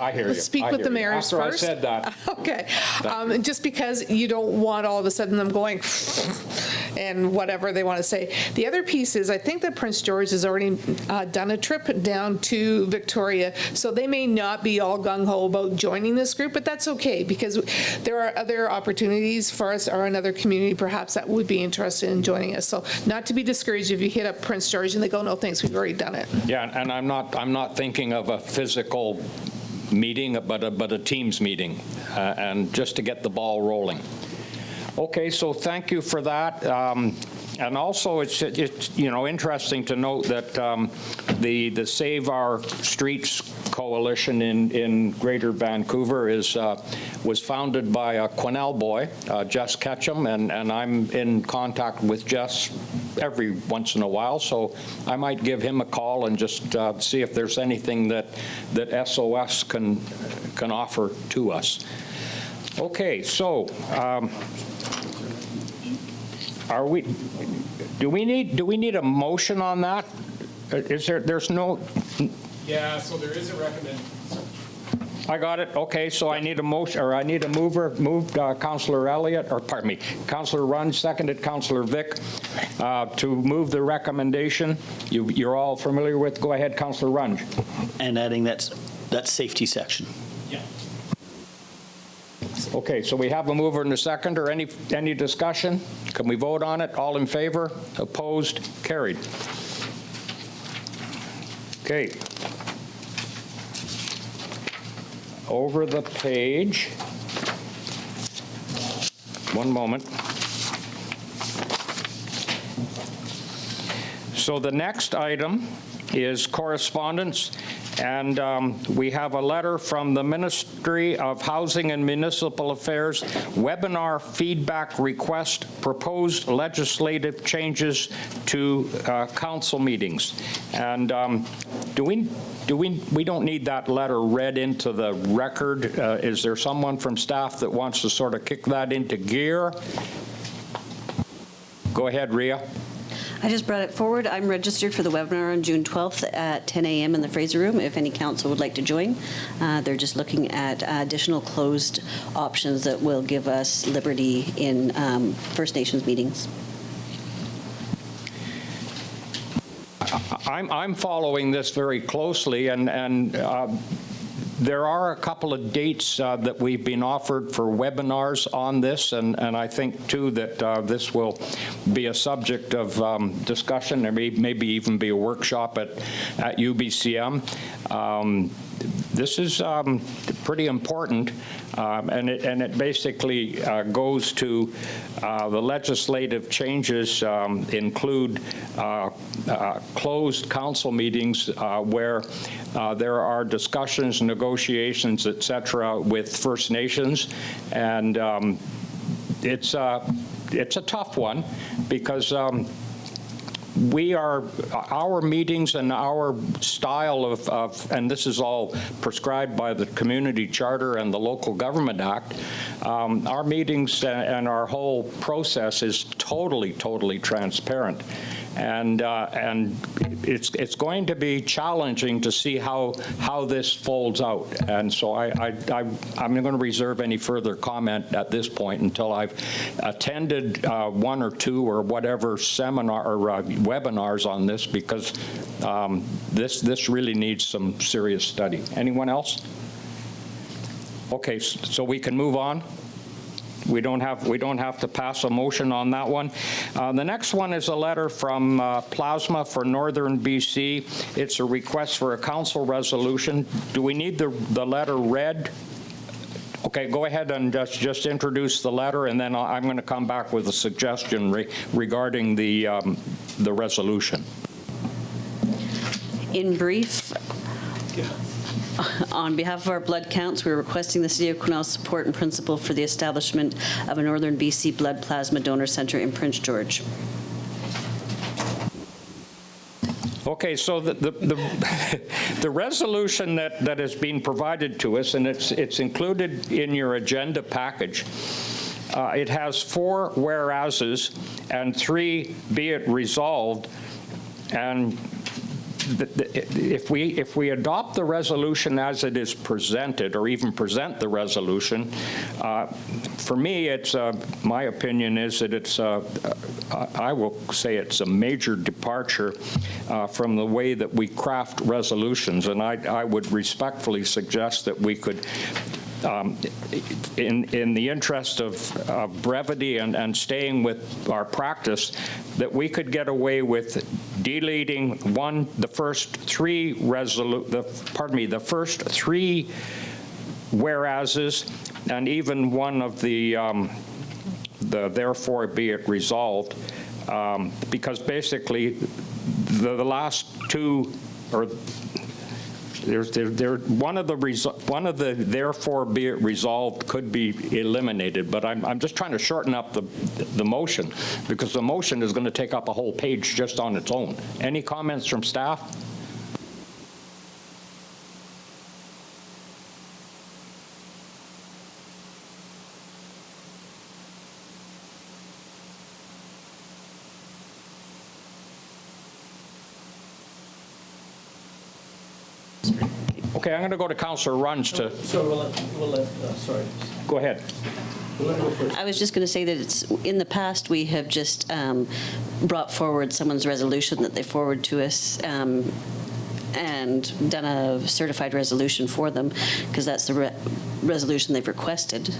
I hear you. Speak with the mayors After first. I said that. Okay. Just because you don't want all of a sudden them going and whatever they want to say. The other piece is I think that Prince George has already done a trip down to Victoria, so they may not be all gung-ho about joining this group, but that's okay because there are other opportunities for us or another community perhaps that would be interested in joining us. So not to be discouraged if you hit up Prince George and they go, no thanks, we've already done it. Yeah, and I'm not thinking of a physical meeting, but a Teams meeting, and just to get the ball rolling. Okay, so thank you for that. And also, it's you know, interesting to note that the Save Our Streets Coalition in Greater Vancouver was founded by a Quesnel boy, Jess Ketchum, and I'm in contact with Jess every once in a while, so I might give him a call and just see if there's anything that SOS can offer to us. Okay, so do we need a motion on that? There's no. Yeah, so there is a recommendation. I got it. Okay, so I need a motion, or I need a moved Councillor Elliott, or pardon me, Councillor Runge, seconded Councillor Vic, to move the recommendation. You're all familiar with. Go ahead, Councillor Runge. And adding that safety section. Yeah. Okay, so we have a mover and a seconder. Any discussion? Can we vote on it? All in favor? Opposed? Carried. Okay. Over the page. One moment. So the next item is correspondence, and we have a letter from the Ministry of Housing and Municipal Affairs, webinar feedback request, proposed legislative changes to council meetings. And we don't need that letter read into the record. Is there someone from staff that wants to sort of kick that into gear? Go ahead, Rhea. I just brought it forward. I'm registered for the webinar on June 12th at 10 a.m. in the Fraser Room if any council would like to join. They're just looking at additional closed options that will give us liberty in First Nations meetings. I'm following this very closely, and there are a couple of dates that we've been offered for webinars on this, and I think, too, that this will be a subject of discussion. There may maybe even be a workshop at UBCM. This is pretty important, and it basically goes to the legislative changes include closed council meetings where there are discussions, negotiations, et cetera, with First Nations, and it's a tough one because our meetings and our style of, and this is all prescribed by the Community Charter and the Local Government Act, our meetings and our whole process is totally transparent. And it's going to be challenging to see how this folds out. And so I'm going to reserve any further comment at this point until I've attended one or two or whatever seminar or webinars on this, because this really needs some serious study. Anyone else? Okay, so we can move on. we don't have to pass a motion on that one. The next one is a letter from Plasma for Northern BC. It's a request for a council resolution. Do we need the letter read? Okay, go ahead and just introduce the letter, and then I'm going to come back with a suggestion regarding the resolution. In brief, on behalf of our blood counts, we're requesting the City of Quesnel support and principle for the establishment of a Northern BC Blood Plasma Donor Center in Prince George. Okay, so the resolution that is being provided to us, and it's included in your agenda package, it has 4 whereases and 3 be it resolved, and if we adopt the resolution as it is presented, or even present the resolution, for me, it's my opinion is that it's I will say it's a major departure from the way that we craft resolutions, and I would respectfully suggest that we could, in the interest of brevity and staying with our practice, that we could get away with deleting the first 3 whereases, and even one of the therefore be it resolved, because basically the last 2 or one of the therefore be it resolved could be eliminated, but I'm just trying to shorten up the motion, because the motion is going to take up a whole page just on its own. Any comments from staff? Okay, I'm going to go to Councillor Runge to... So we'll let sorry. Go ahead. I was just going to say that it's in the past we have just brought forward someone's resolution that they forward to us and done a certified resolution for them, because that's the resolution they've requested.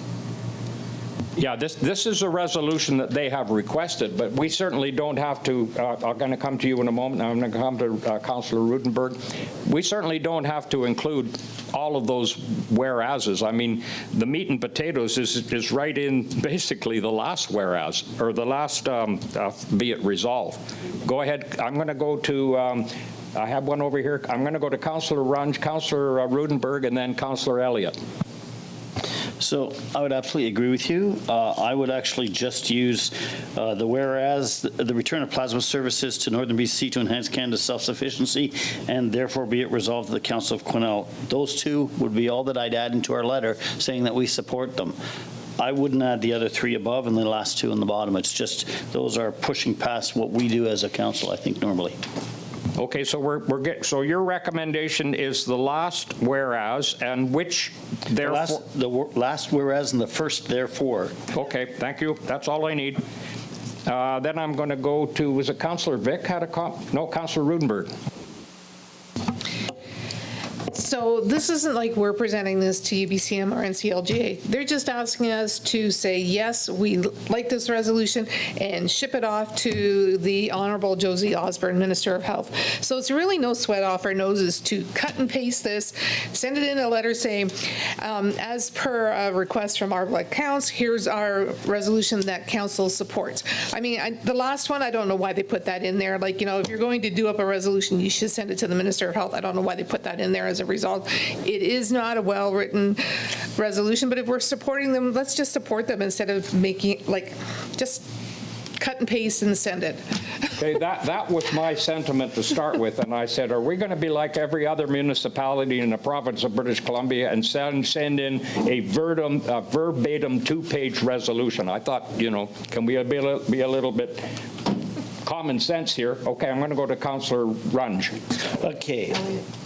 Yeah, this is a resolution that they have requested, but we certainly don't have to, I'm going to come to you in a moment, I'm going to come to Councillor Rudenberg. We certainly don't have to include all of those whereases. I mean, the meat and potatoes is right in basically the last whereas, or the last be it resolved. Go ahead, I'm going to go to, I have one over here. I'm going to go to Councillor Runge, Councillor Rudenberg, and then Councillor Elliott. So I would absolutely agree with you. I would actually just use the whereas, the return of plasma services to Northern BC to enhance Canada's self-sufficiency, and therefore be it resolved that the Council of Quesnel. Those 2 would be all that I'd add into our letter, saying that we support them. I wouldn't add the other 3 above and the last 2 in the bottom. It's just those are pushing past what we do as a council, I think, normally. Okay, so so your recommendation is the last whereas, and which therefore... The last whereas and the first therefore. Okay, thank you. That's all I need. Then I'm going to go to, was it Councillor Vic had a comment? No, Councillor Rudenberg. So this isn't like we're presenting this to UBCM or NCLGA. They're just asking us to say, yes, we like this resolution, and ship it off to the Honorable Josie Osborne, Minister of Health. So it's really no sweat off our noses to cut and paste this, send it in a letter saying, as per a request from our blood counts, here's our resolution that council supports. I mean, the last one, I don't know why they put that in there. Like, you know, if you're going to do up a resolution, you should send it to the Minister of Health. I don't know why they put that in there as a result. It is not a well-written resolution, but if we're supporting them, let's just support them instead of making, like, just cut and paste and send it. Okay, that was my sentiment to start with, and I said, are we going to be like every other municipality in the province of British Columbia and send in a verbatim 2-page resolution? I thought, you know, can we be a little bit common sense here? Okay, I'm going to go to Councillor Runge. Okay,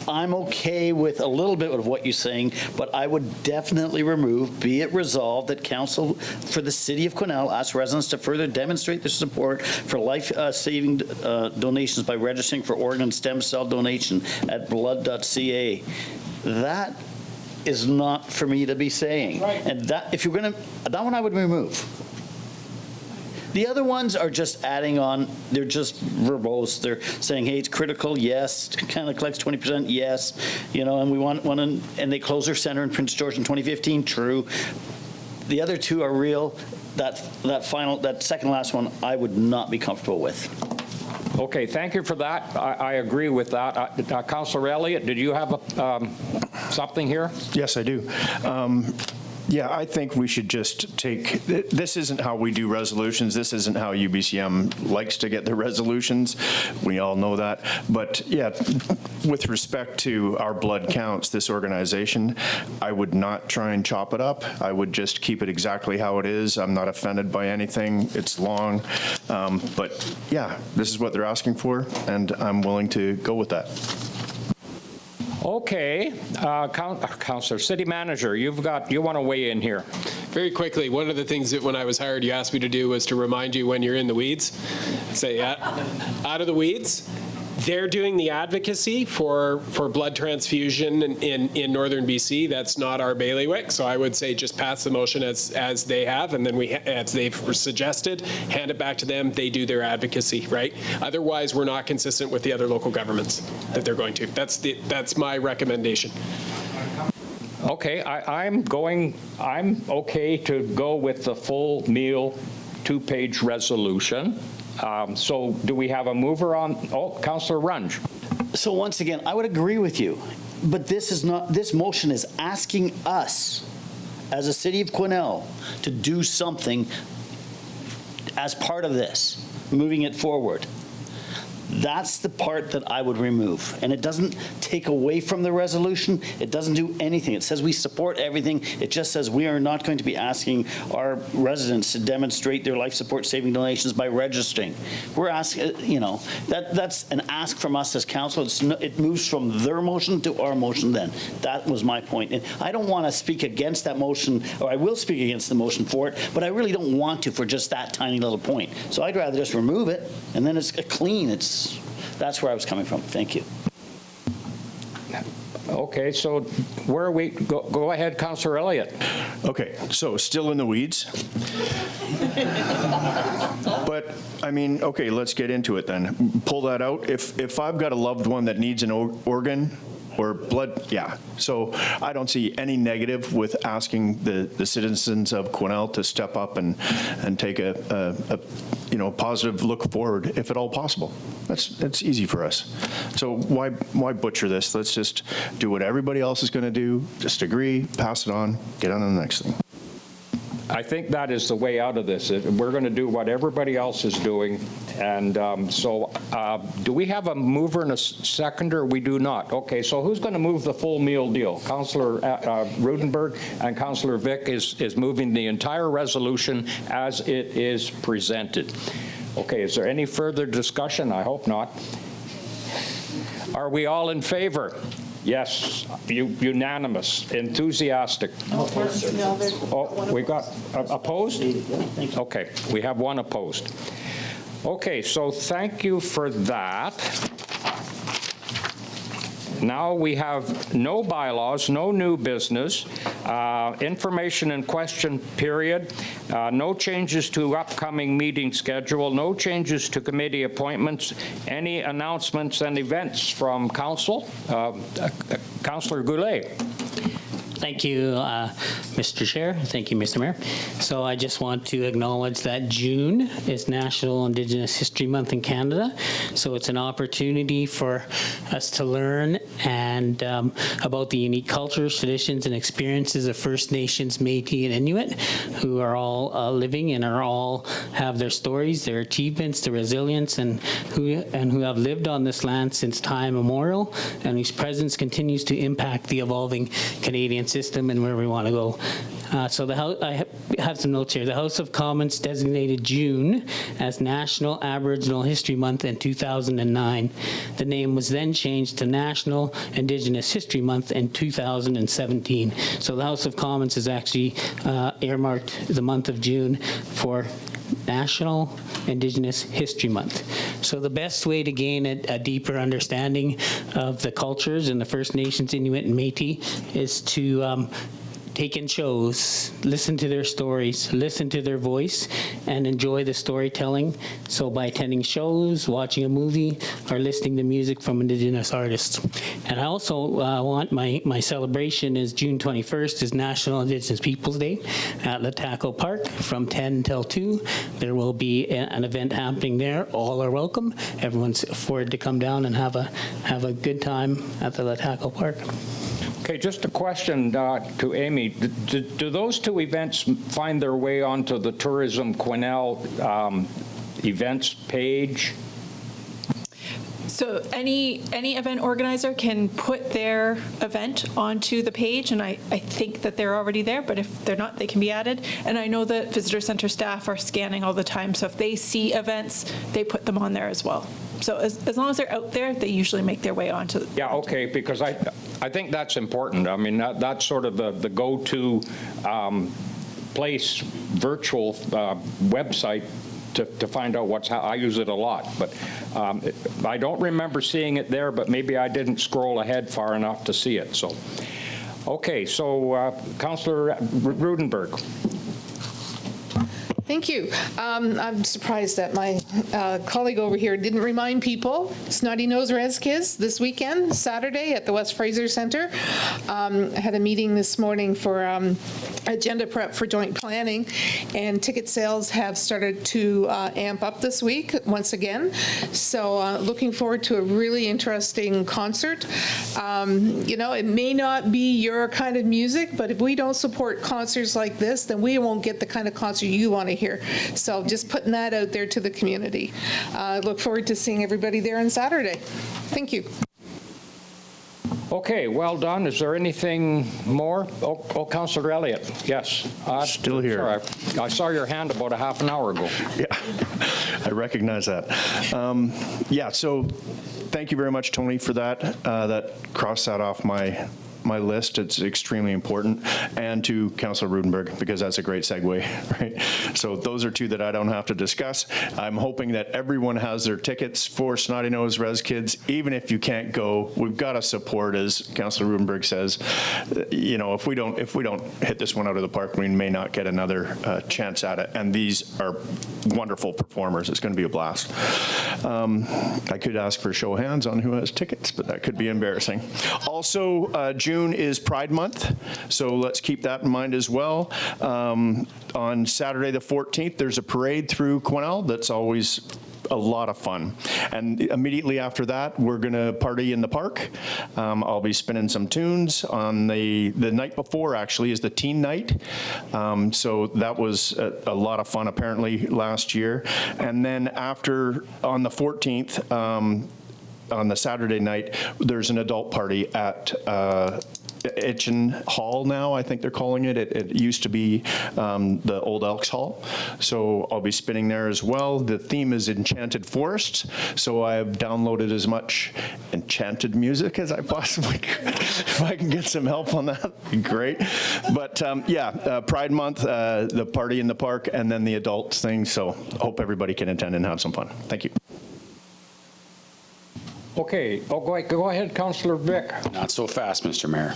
I'm okay with a little bit of what you're saying, but I would definitely remove, be it resolved that Council for the City of Quesnel asks residents to further demonstrate their support for life-saving donations by registering for organ stem cell donation at blood.ca. That is not for me to be saying. Right. And that, if you're going to, that one I would remove. The other ones are just adding on, they're just verbose. They're saying, hey, it's critical, yes. Kind of collects 20%, yes. You know, and we want to, and they close their center in Prince George in 2015, true. The other two are real. That second last one, I would not be comfortable with. Okay, thank you for that. I agree with that. Councillor Elliott, did you have something here? Yes, I do. Yeah, I think we should just take, this isn't how we do resolutions. This isn't how UBCM likes to get their resolutions. We all know that. But yeah, with respect to our blood counts, this organization, I would not try and chop it up. I would just keep it exactly how it is. I'm not offended by anything. It's long. But yeah, this is what they're asking for, and I'm willing to go with that. Okay, Councillor, City Manager, you want to weigh in here. Very quickly, one of the things that when I was hired you asked me to do was to remind you when you're in the weeds. Say, out of the weeds. They're doing the advocacy for blood transfusion in northern BC. That's not our bailiwick. So I would say just pass the motion as they have, and then as they've suggested, hand it back to them. They do their advocacy, right? Otherwise, we're not consistent with the other local governments that they're going to. That's my recommendation. Okay, I'm okay to go with the full meal 2-page resolution. So do we have a mover on? Oh, Councillor Runge. So once again, I would agree with you, but this motion is asking us as a city of Quesnel to do something as part of this, moving it forward. That's the part that I would remove. And it doesn't take away from the resolution. It doesn't do anything. It says we support everything. It just says we are not going to be asking our residents to demonstrate their life support saving donations by registering. We're asking, you know, that's an ask from us as council. It moves from their motion to our motion then. That was my point. And I don't want to speak against that motion, or I will speak against the motion for it, but I really don't want to for just that tiny little point. So I'd rather just remove it, and then it's clean. That's where I was coming from. Thank you. Okay, so where are we? Go ahead, Councillor Elliott. Okay, so still in the weeds. But, I mean, okay, let's get into it then. Pull that out. If I've got a loved one that needs an organ or blood, yeah. So I don't see any negative with asking the citizens of Quesnel to step up and take a positive look forward, if at all possible. That's easy for us. So why butcher this? Let's just do what everybody else is going to do. Just agree, pass it on, get on to the next thing. I think that is the way out of this. We're going to do what everybody else is doing. And do we have a mover and a seconder? We do not. Okay, so who's going to move the full meal deal? Councillor Rudenberg and Councillor Vick is moving the entire resolution as it is presented. Okay, is there any further discussion? I hope not. Are we all in favor? Yes, unanimous, enthusiastic. Oh, we got opposed? Okay, we have one opposed. Okay, so thank you for that. Now we have no bylaws, no new business, information and question period, no changes to upcoming meeting schedule, no changes to committee appointments, any announcements and events from council. Councillor Goulet. Thank you, Mr. Chair. Thank you, Mr. Mayor. So I just want to acknowledge that June is National Indigenous History Month in Canada. So it's an opportunity for us to learn and about the unique cultures, traditions, and experiences of First Nations, Métis, and Inuit, who are all living and are all have their stories, their achievements, their resilience, and who have lived on this land since time immemorial, and whose presence continues to impact the evolving Canadian system and where we want to go. So I have some notes here. The House of Commons designated June as National Aboriginal History Month in 2009. The name was then changed to National Indigenous History Month in 2017. So the House of Commons has actually earmarked the month of June for National Indigenous History Month. So the best way to gain a deeper understanding of the cultures and the First Nations, Inuit and Métis is to take in shows, listen to their stories, listen to their voice, and enjoy the storytelling. So by attending shows, watching a movie, or listening to music from Indigenous artists. And I also want my celebration is June 21st is National Indigenous Peoples Day at LHTAKO Park from 10 till 2. There will be an event happening there. All are welcome. Everyone's afforded to come down and have a good time at the LHTAKO Park. Okay, just a question to Amy. Do those two events find their way onto the Tourism Quesnel events page? So any event organizer can put their event onto the page, and I think that they're already there, but if they're not, they can be added. And I know that visitor center staff are scanning all the time, so if they see events, they put them on there as well. So as long as they're out there, they usually make their way onto the Yeah, okay, because I think that's important. I mean, that's sort of the go-to place, virtual website to find out what's I use it a lot, but I don't remember seeing it there, but maybe I didn't scroll ahead far enough to see it. So, okay, so Councillor Rudenberg. Thank you. I'm surprised that my colleague over here didn't remind people, Snotty Nose Res Kids this weekend, Saturday at the West Fraser Centre. I had a meeting this morning for agenda prep for joint planning, and ticket sales have started to amp up this week once again. So looking forward to a really interesting concert. You know, it may not be your kind of music, but if we don't support concerts like this, then we won't get the kind of concert you want to here. So just putting that out there to the community. Look forward to seeing everybody there on Saturday. Thank you. Okay, well done. Is there anything more? Oh, Councillor Elliott, yes. Still here. Sorry, I saw your hand about a half an hour ago. Yeah, I recognize that. Yeah, so thank you very much, Tony, for that. That crossed that off my list. It's extremely important. And to Councillor Rudenberg, because that's a great segue, right? So those are two that I don't have to discuss. I'm hoping that everyone has their tickets for Snotty Nose Res Kids. Even if you can't go, we've got to support, as Councillor Rudenberg says. You know, if we don't hit this one out of the park, we may not get another chance at it. And these are wonderful performers. It's going to be a blast. I could ask for a show of hands on who has tickets, but that could be embarrassing. Also, June is Pride Month, so let's keep that in mind as well. On Saturday the 14th, there's a parade through Quesnel that's always a lot of fun. And immediately after that, we're going to party in the park. I'll be spinning some tunes. On the night before, actually, is the teen night. So that was a lot of fun, apparently, last year. And then after, on the 14th, on the Saturday night, there's an adult party at Itchen Hall now, I think they're calling it. It used to be the Old Elks Hall. So I'll be spinning there as well. The theme is Enchanted Forests. So I've downloaded as much enchanted music as I possibly could. If I can get some help on that, that'd be great. But yeah, Pride Month, the party in the park, and then the adults thing. So hope everybody can attend and have some fun. Thank you. Okay, go ahead, Councillor Vic. Not so fast, Mr. Mayor.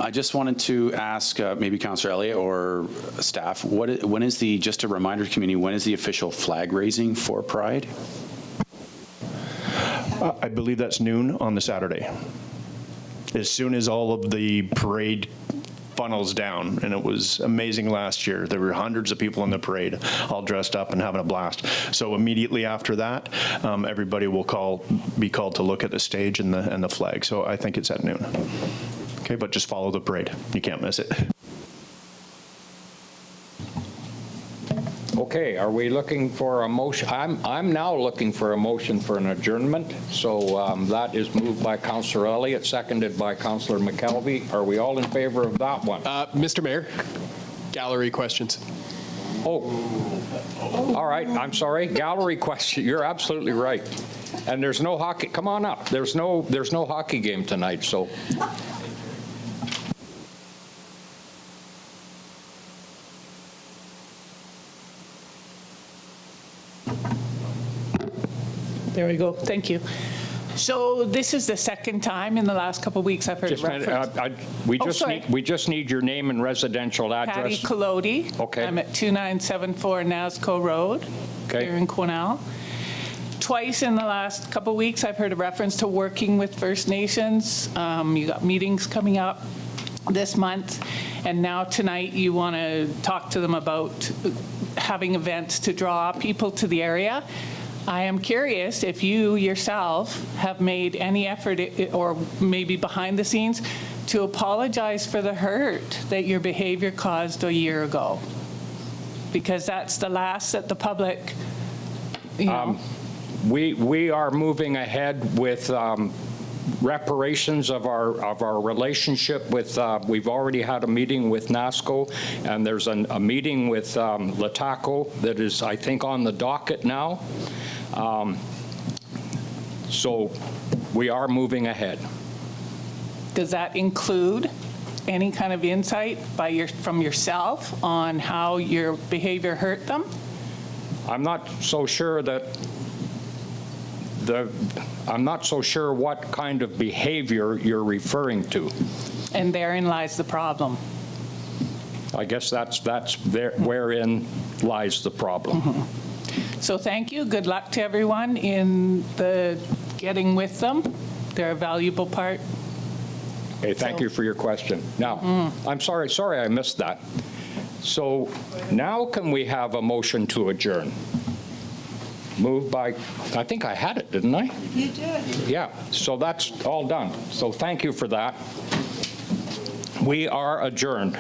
I just wanted to ask maybe Councillor Elliott or staff, when is the, just a reminder to community, when is the official flag raising for Pride? I believe that's noon on the Saturday. As soon as all of the parade funnels down, and it was amazing last year. There were hundreds of people in the parade, all dressed up and having a blast. So immediately after that, everybody will be called to look at the stage and the flag. So I think it's at noon. Okay, but just follow the parade. You can't miss it. Okay, are we looking for a motion? I'm now looking for a motion for an adjournment. So that is moved by Councillor Elliott, seconded by Councillor McKelvey. Are we all in favor of that one? Mr. Mayor, gallery questions. Oh, all right. I'm sorry. Gallery question. You're absolutely right. And there's no hockey. Come on up. There's no hockey game tonight. So. There we go. Thank you. So this is the second time in the last couple of weeks I've heard Just a a minute, reference. we just need your name and residential Patty address. Collodi. Okay. I'm at 2974 NASCO Road Okay. here in Quesnel. Twice in the last couple of weeks, I've heard a reference to working with First Nations. You got meetings coming up this month, and now tonight you want to talk to them about having events to draw people to the area. I am curious if you yourself have made any effort, or maybe behind the scenes, to apologize for the hurt that your behavior caused a year ago. Because that's the last that the public, you know. We are moving ahead with reparations of our relationship with, we've already had a meeting with NASCO, and there's a meeting with LHTAKO that is, I think, on the docket now. So we are moving ahead. Does that include any kind of insight from yourself on how your behavior hurt them? I'm not so sure that I'm not so sure what kind of behavior you're referring to. And therein lies the problem. I guess that's wherein lies the problem. So thank you. Good luck to everyone in the getting with them. They're a valuable part. Okay, thank you for your question. Now, I'm sorry I missed that. So now can we have a motion to adjourn? Moved by, I think I had it, didn't I? You did. Yeah, so that's all done. So thank you for that. We are adjourned.